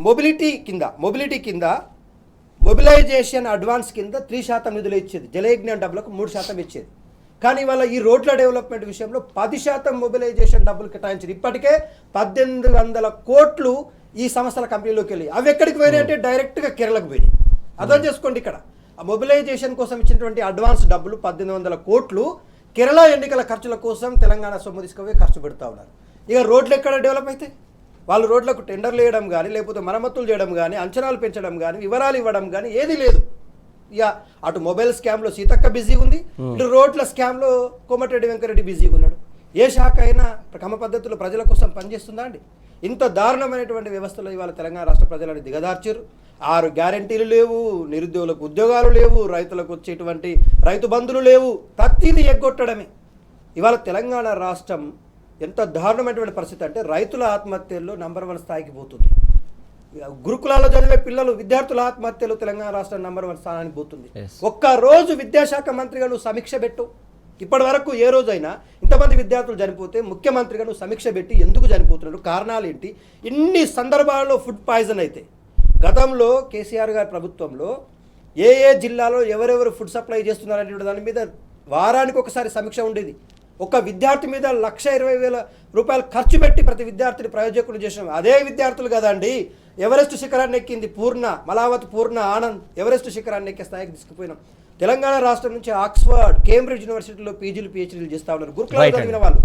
మొబిలిటీ కింద మొబిలైజేషన్ అడ్వాన్స్ కింద 3% నిధులు ఇచ్చేది. జలయజ్ఞం డబ్బులకు 3% ఇచ్చేది. కానీ ఇవాళ ఈ రోడ్ల డెవలప్మెంట్ విషయంలో 10% మొబిలైజేషన్ డబ్బులు కేటాయించింది. ఇప్పటికే 1,800 కోట్లు ఈ సంస్థల కంపెనీలోకి వెళ్ళి అవి ఎక్కడికి పోయినాయి అంటే డైరెక్ట్గా కేరళకు పోయినాయి. అర్థం చేసుకోండి. ఇక్కడ ఆ మొబిలైజేషన్ కోసం ఇచ్చినటువంటి అడ్వాన్స్ డబ్బులు 1,800 కోట్లు కేరళ ఎన్నికల ఖర్చుల కోసం తెలంగాణ సొమ్ము తీసుకుపోయి ఖర్చు పెడతా ఉన్నారు. ఇక రోడ్లు ఎక్కడ డెవలప్ అయితే వాళ్ళు రోడ్లకు టెండర్లు వేయడం కానీ, లేకపోతే మరమ్మతులు చేయడం కానీ, అంచనాలు పెంచడం కానీ, వివరాలు ఇవ్వడం కానీ ఏది లేదు. ఇక అటు మొబైల్ స్కామ్లో సీతక్క బిజీగా ఉంది, ఇటు రోడ్ల స్కామ్లో కోమటిరెడ్డి వెంకరెడ్డి బిజీగా ఉన్నాడు. ఏ శాఖ అయినా క్రమ పద్ధతిలో ప్రజల కోసం పనిచేస్తుందా అండి? ఇంత దారుణమైనటువంటి వ్యవస్థలో ఇవాళ తెలంగాణ రాష్ట్ర ప్రజలని దిగదార్చారు. 6 గ్యారెంటీలు లేవు, నిరుద్యోగులకు ఉద్యోగాలు లేవు, రైతులకు వచ్చేటువంటి రైతు బంధులు లేవు, ప్రతిదీ ఎగ్గొట్టడమే. ఇవాళ తెలంగాణ రాష్ట్రం ఎంత దారుణమైనటువంటి పరిస్థితి అంటే రైతుల ఆత్మహత్యల్లో నంబర్ 1 స్థాయికి పోతుంది. గురుకులాల్లో చదివే పిల్లలు, విద్యార్థుల ఆత్మహత్యలు తెలంగాణ రాష్ట్రం నంబర్ 1 స్థానానికి పోతుంది. ఒక్కరోజు విద్యాశాఖ మంత్రిగా నువ్వు సమీక్ష పెట్టు. ఇప్పటి వరకు ఏ రోజైనా ఇంతమంది విద్యార్థులు చనిపోతే ముఖ్యమంత్రిగా నువ్వు సమీక్ష పెట్టి ఎందుకు చనిపోతున్నాడు, కారణాలు ఏంటి? ఇన్ని సందర్భాల్లో ఫుడ్ పాయిజన్ అయితే గతంలో కేసీఆర్ గారి ప్రభుత్వంలో ఏ జిల్లాలో ఎవరెవరు ఫుడ్ సప్లై చేస్తున్నారనే దాని మీద వారానికి ఒకసారి సమీక్ష ఉండేది. ఒక విద్యార్థి మీద 1,20,000 రూపాయలు ఖర్చు పెట్టి ప్రతి విద్యార్థిని ప్రయోజకులు చేసినాం. అదే విద్యార్థులు కదండి ఎవరెస్ట్ శిఖరాన్ని ఎక్కింది. మలావత్ పూర్ణ ఆనంద్ ఎవరెస్ట్ శిఖరాన్ని ఎక్కే స్థాయికి తీసుకుపోయినాం. తెలంగాణ రాష్ట్రం నుంచి ఆక్స్ఫర్డ్, కేంబ్రిడ్జ్ యూనివర్సిటీలో పీజీలు, పిహెచ్డీలు చేస్తూ ఉన్నారు. గురుకులాలు చదివిన వాళ్ళు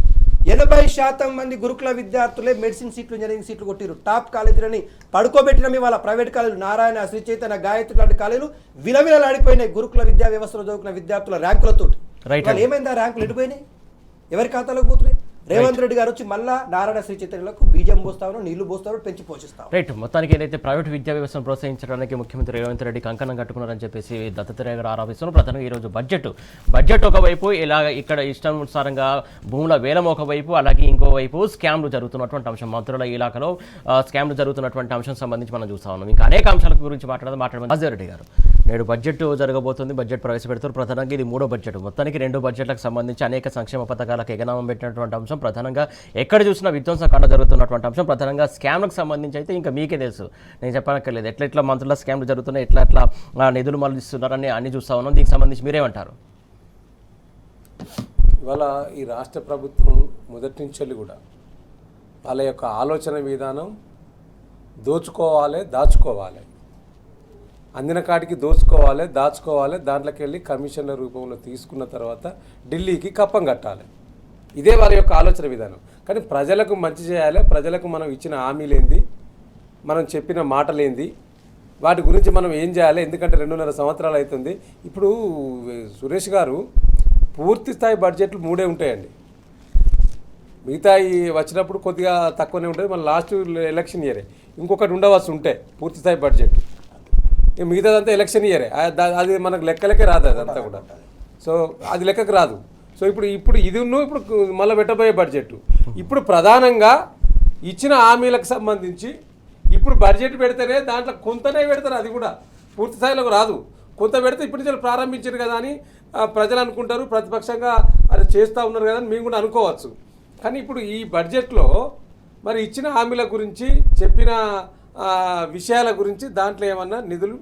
80% మంది గురుకుల విద్యార్థులే మెడిసిన్ సీట్లు, ఇంజనీరింగ్ సీట్లు కొట్టిరు. టాప్ కాలేజీలని పడుకోబెట్టినవి వాళ్ళ ప్రైవేట్ కాలేజీలు, నారాయణ, శ్రీ చైతన్య, గాయత్రి లాంటి కాలేజీలు విలవిలలాడిపోయినాయి గురుకుల విద్యా వ్యవస్థలో చదువుకున్న విద్యార్థుల ర్యాంకులతోటి. ఏమైంది? ఆ ర్యాంకులు ఎడిపోయినాయి, ఎవరి ఖాతాలోకి పోతున్నాయి? రేవంత్ రెడ్డి గారు వచ్చి మళ్ళా నారాయణ, శ్రీ చైతన్యలకు బీజం పోస్తాను, నీళ్లు పోస్తాను, పెంచి పోషిస్తాను. రైట్. మొత్తానికి ఏదైతే ప్రైవేట్ విద్యా వ్యవస్థను ప్రోత్సహించడానికి ముఖ్యమంత్రి రేవంత్ రెడ్డి కంకణం కట్టుకున్నారని చెప్పేసి దత్తాత్రేయ గారు ఆరోపిస్తున్నారు. ప్రధానంగా ఈరోజు బడ్జెట్ ఒకవైపు ఇలా ఇక్కడ ఇష్టానుసారంగా భూముల వేలం ఒకవైపు, అలాగే ఇంకోవైపు స్కామ్లు జరుగుతున్నటువంటి అంశం, మంత్రుల ఇలాకాలో స్కామ్లు జరుగుతున్నటువంటి అంశం సంబంధించి మనం చూస్తా ఉన్నాం. ఇంకా అనేక అంశాల గురించి మాట్లాడమని వాజేరెడ్డి గారు నేడు బడ్జెట్ జరగబోతుంది, బడ్జెట్ ప్రవేశపెడతారు. ప్రధానంగా ఇది 3వ బడ్జెట్. మొత్తానికి 2 బడ్జెట్లకు సంబంధించి అనేక సంక్షేమ పథకాలకు ఎగనామం పెట్టినటువంటి అంశం, ప్రధానంగా ఎక్కడ చూసినా విధ్వంసకాండ జరుగుతున్నటువంటి అంశం, ప్రధానంగా స్కామ్లకు సంబంధించి అయితే ఇంకా మీకే తెలుసు, నేను చెప్పనక్కర్లేదు. ఎట్లా మంత్రుల స్కామ్లు జరుగుతున్నాయి, ఎట్లా నిధులు మళ్ళిస్తున్నారని అన్ని చూస్తా ఉన్నాం. దీనికి సంబంధించి మీరేమంటారు? ఇవాళ ఈ రాష్ట్ర ప్రభుత్వం మొదటి నుంచి కూడా వాళ్ళ యొక్క ఆలోచన విధానం దోచుకోవాలి, దాచుకోవాలి, అందిన కాడికి దాచుకోవాలి, దాంట్లోకి వెళ్ళి కమిషన్ల రూపంలో తీసుకున్న తర్వాత ఢిల్లీకి కప్పం కట్టాలి. ఇదే వారి యొక్క ఆలోచన విధానం. కానీ ప్రజలకు మంచి చేయాలి, ప్రజలకు మనం ఇచ్చిన హామీలేంది, మనం చెప్పిన మాటలేంది, వాటి గురించి మనం ఏం చేయాలి? ఎందుకంటే 2.5 సంవత్సరాలు అవుతుంది. ఇప్పుడు సురేష్ గారు పూర్తి స్థాయి బడ్జెట్లు 3 ఉంటాయండి. మిగతా ఈ వచ్చినప్పుడు కొద్దిగా తక్కువనే ఉంటుంది, మన లాస్ట్ ఎలక్షన్ ఇయరే ఇంకొకటి ఉండవచ్చు ఉంటే పూర్తి స్థాయి బడ్జెట్. మిగతాదంతా ఎలక్షన్ ఇయరే, అది మనకు లెక్కలకే రాదు అదంతా కూడా. సో అది లెక్కకు రాదు. సో ఇప్పుడు ఇది ఇప్పుడు మళ్ళీ పెట్టబోయే బడ్జెట్. ఇప్పుడు ప్రధానంగా ఇచ్చిన హామీలకు సంబంధించి ఇప్పుడు బడ్జెట్ పెడితేనే దాంట్లో కొంతనే పెడతారు, అది కూడా పూర్తి స్థాయిలోకి రాదు. కొంత పెడితే ఇప్పుడు నుంచి ప్రారంభించారు కదా అని ప్రజలు అనుకుంటారు, ప్రతిపక్షంగా అది చేస్తూ ఉన్నారు కదా అని మేము కూడా అనుకోవచ్చు. కానీ ఇప్పుడు ఈ బడ్జెట్లో మరి ఇచ్చిన హామీల గురించి చెప్పిన విషయాల గురించి దాంట్లో ఏమన్నా నిధులు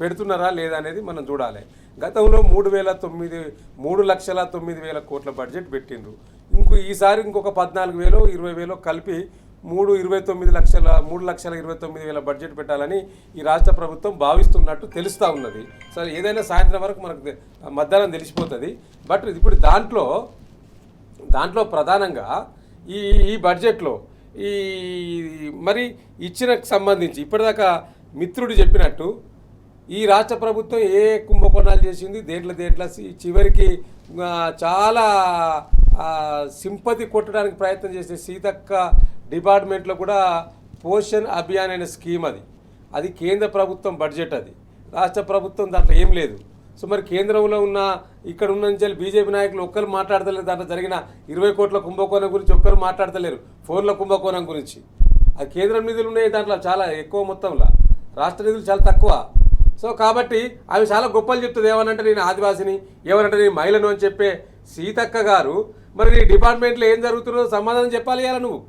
పెడుతున్నారా లేదా అనేది మనం చూడాలి. గతంలో 3,09,000 కోట్ల బడ్జెట్ పెట్టిండ్రు. ఈసారి ఇంకొక 14,000 20,000 కలిపి 3,29,000 బడ్జెట్ పెట్టాలని ఈ రాష్ట్ర ప్రభుత్వం భావిస్తున్నట్టు తెలుస్తూ ఉన్నది. సరే ఏదైనా సాయంత్రం వరకు మనకు మధ్యాహ్నం తెలిసిపోతుంది. బట్ ఇప్పుడు దాంట్లో ప్రధానంగా ఈ బడ్జెట్లో మరి ఇచ్చిన సంబంధించి ఇప్పటిదాకా మిత్రుడు చెప్పినట్టు ఈ రాష్ట్ర ప్రభుత్వం ఏ కుంభకోణాలు చేసింది, దేంట్లో చివరికి చాలా సింపతి కొట్టడానికి ప్రయత్నం చేసే సీతక్క డిపార్ట్మెంట్లో కూడా పోషణ్ అభియాన్ అనే స్కీమ్ అది కేంద్ర ప్రభుత్వం బడ్జెట్, అది రాష్ట్ర ప్రభుత్వం దాంట్లో ఏం లేదు. సో మరి కేంద్రంలో ఇక్కడ ఉన్న బీజేపీ నాయకులు ఒక్కరు మాట్లాడతలేరు, దాంట్లో జరిగిన 20 కోట్ల కుంభకోణం గురించి ఒక్కరు మాట్లాడతలేరు, ఫోన్ల కుంభకోణం గురించి. అది కేంద్రం నిధులు ఉన్నాయి దాంట్లో చాలా ఎక్కువ మొత్తంలో, రాష్ట్ర నిధులు చాలా తక్కువ. సో కాబట్టి అవి చాలా గొప్పలు చెప్తుంది. ఏమనంటే నేను ఆదివాసిని, ఏమనంటే నేను మహిళను అని చెప్పే సీతక్క గారు మరి నీ డిపార్ట్మెంట్లో ఏం జరుగుతుందో సమాధానం చెప్పాలి ఇవ్వాలి, నువ్వు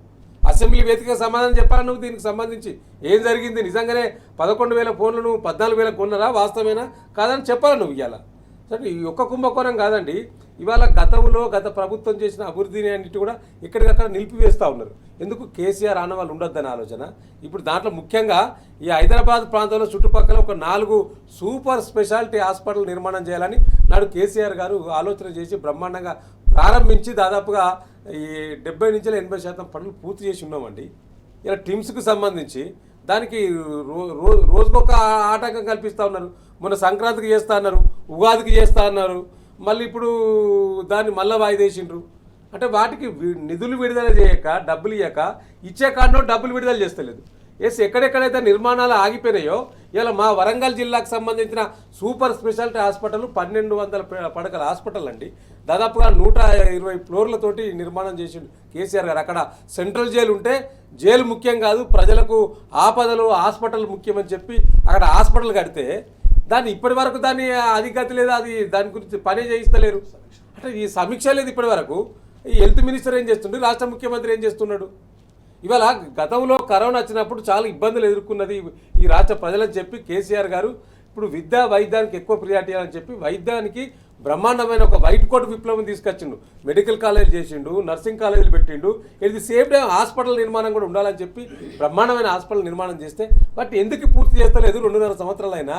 అసెంబ్లీ వేదికగా సమాధానం చెప్పాలి. నువ్వు దీనికి సంబంధించి ఏం జరిగింది, నిజంగానే 11,000 ఫోన్లు నువ్వు 14,000 కొన్నారా, వాస్తవేనా కాదని చెప్పాలి నువ్వు ఇవాళ. సరే ఈ ఒక్క కుంభకోణం కాదండి, ఇవాళ గత ప్రభుత్వం చేసిన అభివృద్ధిని అన్నిటి కూడా ఎక్కడికక్కడ నిలిపివేస్తూ ఉన్నారు. ఎందుకు కేసీఆర్ ఆనవాళ్ళు ఉండొద్దనే ఆలోచన. ఇప్పుడు దాంట్లో ముఖ్యంగా ఈ హైదరాబాద్ ప్రాంతంలో చుట్టుపక్కల ఒక 4 సూపర్ స్పెషాలిటీ హాస్పిటల్ నిర్మాణం చేయాలని నాడు కేసీఆర్ గారు ఆలోచన చేసి బ్రహ్మాండంగా ప్రారంభించి దాదాపుగా ఈ 70 నుంచి 80% పనులు పూర్తి చేసి ఉన్నామండి. ఇలా టిమ్స్కి సంబంధించి దానికి రోజుకొక ఆటంకం కల్పిస్తూ ఉన్నారు. మొన్న సంక్రాంతికి చేస్తా అన్నారు, ఉగాదికి చేస్తా అన్నారు, మళ్ళీ ఇప్పుడు దాన్ని మళ్ళీ వాయిదేసిండ్రు. అంటే వాటికి నిధులు విడుదల చేయక, డబ్బులు ఇవ్వక, ఇచ్చే కాడనో డబ్బులు విడుదల చేస్తలేదు. ఎక్కడెక్కడైతే నిర్మాణాలు ఆగిపోయినాయో ఇలా మా వరంగల్ జిల్లాకు సంబంధించిన సూపర్ స్పెషాలిటీ హాస్పిటల్ 1,200 పడకల హాస్పిటల్ అండి, దాదాపుగా 120 ఫ్లోర్లతోటి నిర్మాణం చేసిండు కేసీఆర్ గారు. అక్కడ సెంట్రల్ జైలు ఉంటే జైలు ముఖ్యం కాదు, ప్రజలకు ఆపదలు హాస్పిటల్ ముఖ్యమని చెప్పి అక్కడ హాస్పిటల్ కడితే దాన్ని ఇప్పటి వరకు దాన్ని అధిగతి లేదు, దాని గురించి పనే చేయిస్తలేరు. అంటే ఈ సమీక్ష లేదు ఇప్పటి వరకు. ఈ హెల్త్ మినిస్టర్ ఏం చేస్తుండే, రాష్ట్ర ముఖ్యమంత్రి ఏం చేస్తున్నాడు. ఇవాళ గతంలో కరోనా వచ్చినప్పుడు చాలా ఇబ్బందులు ఎదుర్కొన్నది ఈ రాష్ట్ర ప్రజలని చెప్పి కేసీఆర్ గారు ఇప్పుడు వైద్యానికి ఎక్కువ ప్రియారిటీ అని చెప్పి వైద్యానికి బ్రహ్మాండమైన ఒక వైట్ కోట్ విప్లవం తీసుకొచ్చిండు. మెడికల్ కాలేజ్ చేసిండు, నర్సింగ్ కాలేజీలు పెట్టిండు. ఇది సేమ్ టైం హాస్పిటల్ నిర్మాణం కూడా ఉండాలని చెప్పి బ్రహ్మాండమైన హాస్పిటల్ నిర్మాణం చేస్తే బట్ ఎందుకు పూర్తి చేస్తలేదు? 2.5 సంవత్సరాలైనా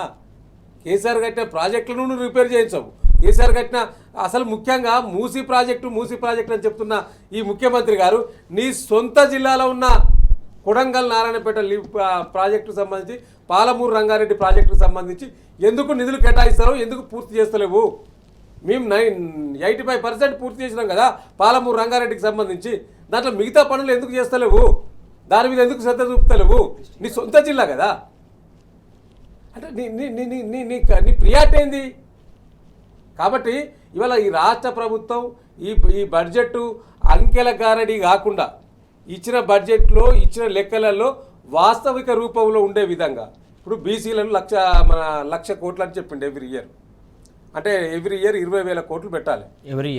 కేసీఆర్ కట్టిన ప్రాజెక్టులను రిపేర్ చేయించవు. కేసీఆర్ కట్టిన అసలు ముఖ్యంగా మూసీ ప్రాజెక్టు అని చెప్తున్న ఈ ముఖ్యమంత్రి గారు నీ సొంత జిల్లాలో ఉన్న కొడంగల్ నారాయణపేట ప్రాజెక్టుకు సంబంధించి, పాలమూరు రంగారెడ్డి ప్రాజెక్టుకు సంబంధించి ఎందుకు నిధులు కేటాయిస్తారో, ఎందుకు పూర్తి చేస్తలేవు? మేము 85% పూర్తి చేసినాం కదా పాలమూరు రంగారెడ్డికి సంబంధించి, దాంట్లో మిగతా పనులు ఎందుకు చేస్తలేవు? దాని మీద ఎందుకు శ్రద్ధ చూపుతలేవు? నీ సొంత జిల్లా కదా. అంటే నీ ప్రియారిటీ ఏంది? కాబట్టి ఇవాళ ఈ రాష్ట్ర ప్రభుత్వం ఈ బడ్జెట్ అంకెల గారడి కాకుండా ఇచ్చిన బడ్జెట్లో ఇచ్చిన లెక్కలలో వాస్తవిక రూపంలో ఉండే విధంగా ఇప్పుడు బీసీలను 1,00,000 కోట్లు అని చెప్పిండు ఎవ్రీ ఇయర్. అంటే ఎవ్రీ ఇయర్ 20,000 కోట్లు పెట్టాలి. ఎవ్రీ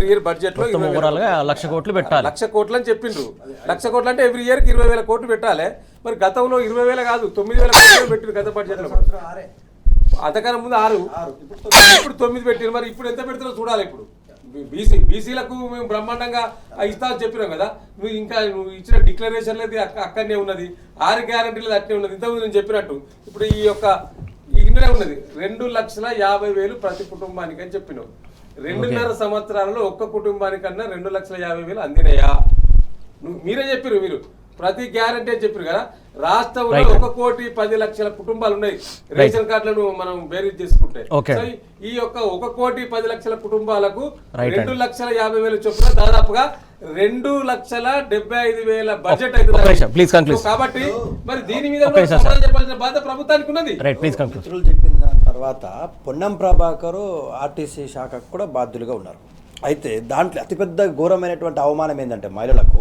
ఇయర్ బడ్జెట్లో 1,00,000 కోట్లు పెట్టాలి. 1,00,000 కోట్లు అని చెప్పిండ్రు. 1,00,000 కోట్లు అంటే ఎవ్రీ ఇయర్కి 20,000 కోట్లు పెట్టాలి. మరి గతంలో 20,000 కాదు 9,000 కోట్లు పెట్టిండు గత బడ్జెట్లో. అంతకన్నా ముందు 6, ఇప్పుడు 9 పెట్టారు. మరి ఇప్పుడు ఎంత పెడుతున్నారో చూడాలి. ఇప్పుడు బీసీలకు మేము బ్రహ్మాండంగా ఇస్తామని చెప్పినాం కదా, నువ్వు ఇచ్చిన డిక్లరేషన్ లేదు అక్కడనే ఉన్నది, 6 గ్యారంటీలు అట్నే ఉన్నది. ఇంతకుముందు నేను చెప్పినట్టు ఇప్పుడు ఇందులో ఉన్నది 2,50,000 ప్రతి కుటుంబానికి అని చెప్పినావు. 2.5 సంవత్సరాలలో ఒక్క కుటుంబానికన్నా 2,50,000 అందినాయా? మీరే చెప్పారు. మీరు ప్రతి గ్యారంటీ అని చెప్పారు కదా. రాష్ట్రంలో 1,10,00,000 కుటుంబాలు ఉన్నాయి రేషన్ కార్డులను మనం బేరీజ్ చేసుకుంటే. సో ఈ యొక్క 1,10,00,000 కుటుంబాలకు 2,50,000 చొప్పున దాదాపుగా 2,75,000 బడ్జెట్ అవుతుంది. కాబట్టి మరి దీని మీద చెప్పాల్సిన బాధ్యత ప్రభుత్వానికి ఉన్నది. మిత్రులు చెప్పిన తర్వాత పొన్నం ప్రభాకర్ ఆర్టీసీ శాఖకు కూడా బాధ్యులుగా ఉన్నారు. అయితే దాంట్లో అతిపెద్ద ఘోరమైనటువంటి అవమానం ఏంటంటే మహిళలకు,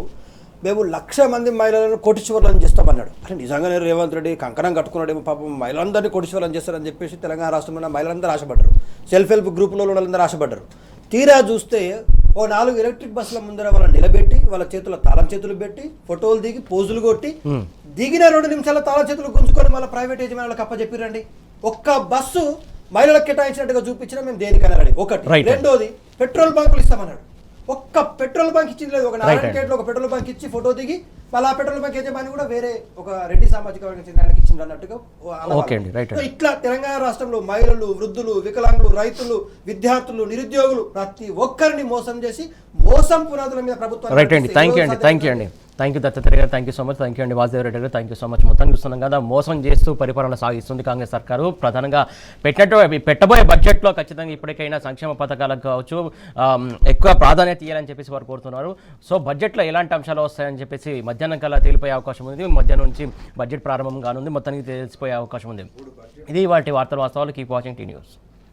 మేము 1,00,000 మంది మహిళలను కోటీశ్వర్లను చేస్తామన్నాడు. అంటే నిజంగానే రేవంత్ రెడ్డి కంకణం కట్టుకున్నాడేమో, పాపం మహిళలందరినీ కోటీశ్వర్లను చేస్తారని చెప్పేసి తెలంగాణ రాష్ట్రంలో ఉన్న మహిళలందరూ ఆశపడ్డారు, సెల్ఫ్ హెల్ప్ గ్రూపులో వాళ్ళందరూ ఆశపడ్డారు. తీరా చూస్తే 4 ఎలక్ట్రిక్ బస్సుల ముందర వాళ్ళని నిలబెట్టి వాళ్ళ చేతుల తాళం చేతులు పెట్టి ఫోటోలు దిగి పోజులు కొట్టి దిగిన 2 నిమిషాల తాళం చేతులు గుంజుకొని మళ్ళీ ప్రైవేట్ యజమానులకు అప్పచెప్పిరండి. ఒక్క బస్సు మహిళలకు కేటాయించినట్టుగా చూపించినా మేము దేనికైనా రెడీ. ఒకటి. రెండోది, పెట్రోల్ బంకులు ఇస్తామన్నాడు. ఒక్క పెట్రోల్ బంక్ ఇచ్చింది లేదు. ఒక నారాయణఖేడ్లో ఒక పెట్రోల్ బంక్ ఇచ్చి ఫోటో దిగి మళ్ళీ ఆ పెట్రోల్ బంక్ యజమాని కూడా వేరే ఒక రెడ్డి సామాజిక వర్గానికి చెందిన ఆయనకి ఇచ్చింది అన్నట్టుగా. ఇట్లా తెలంగాణ రాష్ట్రంలో మహిళలు, వృద్ధులు, వికలాంగులు, రైతులు, విద్యార్థులు, నిరుద్యోగులు ప్రతి ఒక్కరిని మోసం చేసి మోసం పునాదుల మీద ప్రభుత్వం. రైట్ అండి, థ్యాంక్ యూ దత్తాత్రేయ గారు, thank you so much. Thank you అండి వాసుదేవ్ రెడ్డి గారు, థ్యాంక్ యూ సో మచ్. మొత్తం చూస్తున్నాం కదా, మోసం చేస్తూ పరిపాలన సాగిస్తుంది కాంగ్రెస్ సర్కారు. ప్రధానంగా పెట్టబోయే బడ్జెట్లో ఖచ్చితంగా ఇప్పటికైనా సంక్షేమ పథకాలకు కావచ్చు ఎక్కువ ప్రాధాన్యత ఇవ్వాలని చెప్పేసి వారు కోరుతున్నారు. సో బడ్జెట్లో ఎలాంటి అంశాలు వస్తాయని చెప్పేసి మధ్యాహ్నం కల్లా తేలిపోయే అవకాశం ఉంది. మధ్యాహ్నం నుంచి బడ్జెట్ ప్రారంభం కానుంది, మొత్తానికి తెలిసిపోయే అవకాశం ఉంది. ఇది వాటి వార్తలు వాస్తవాలు. Keep watching tea news.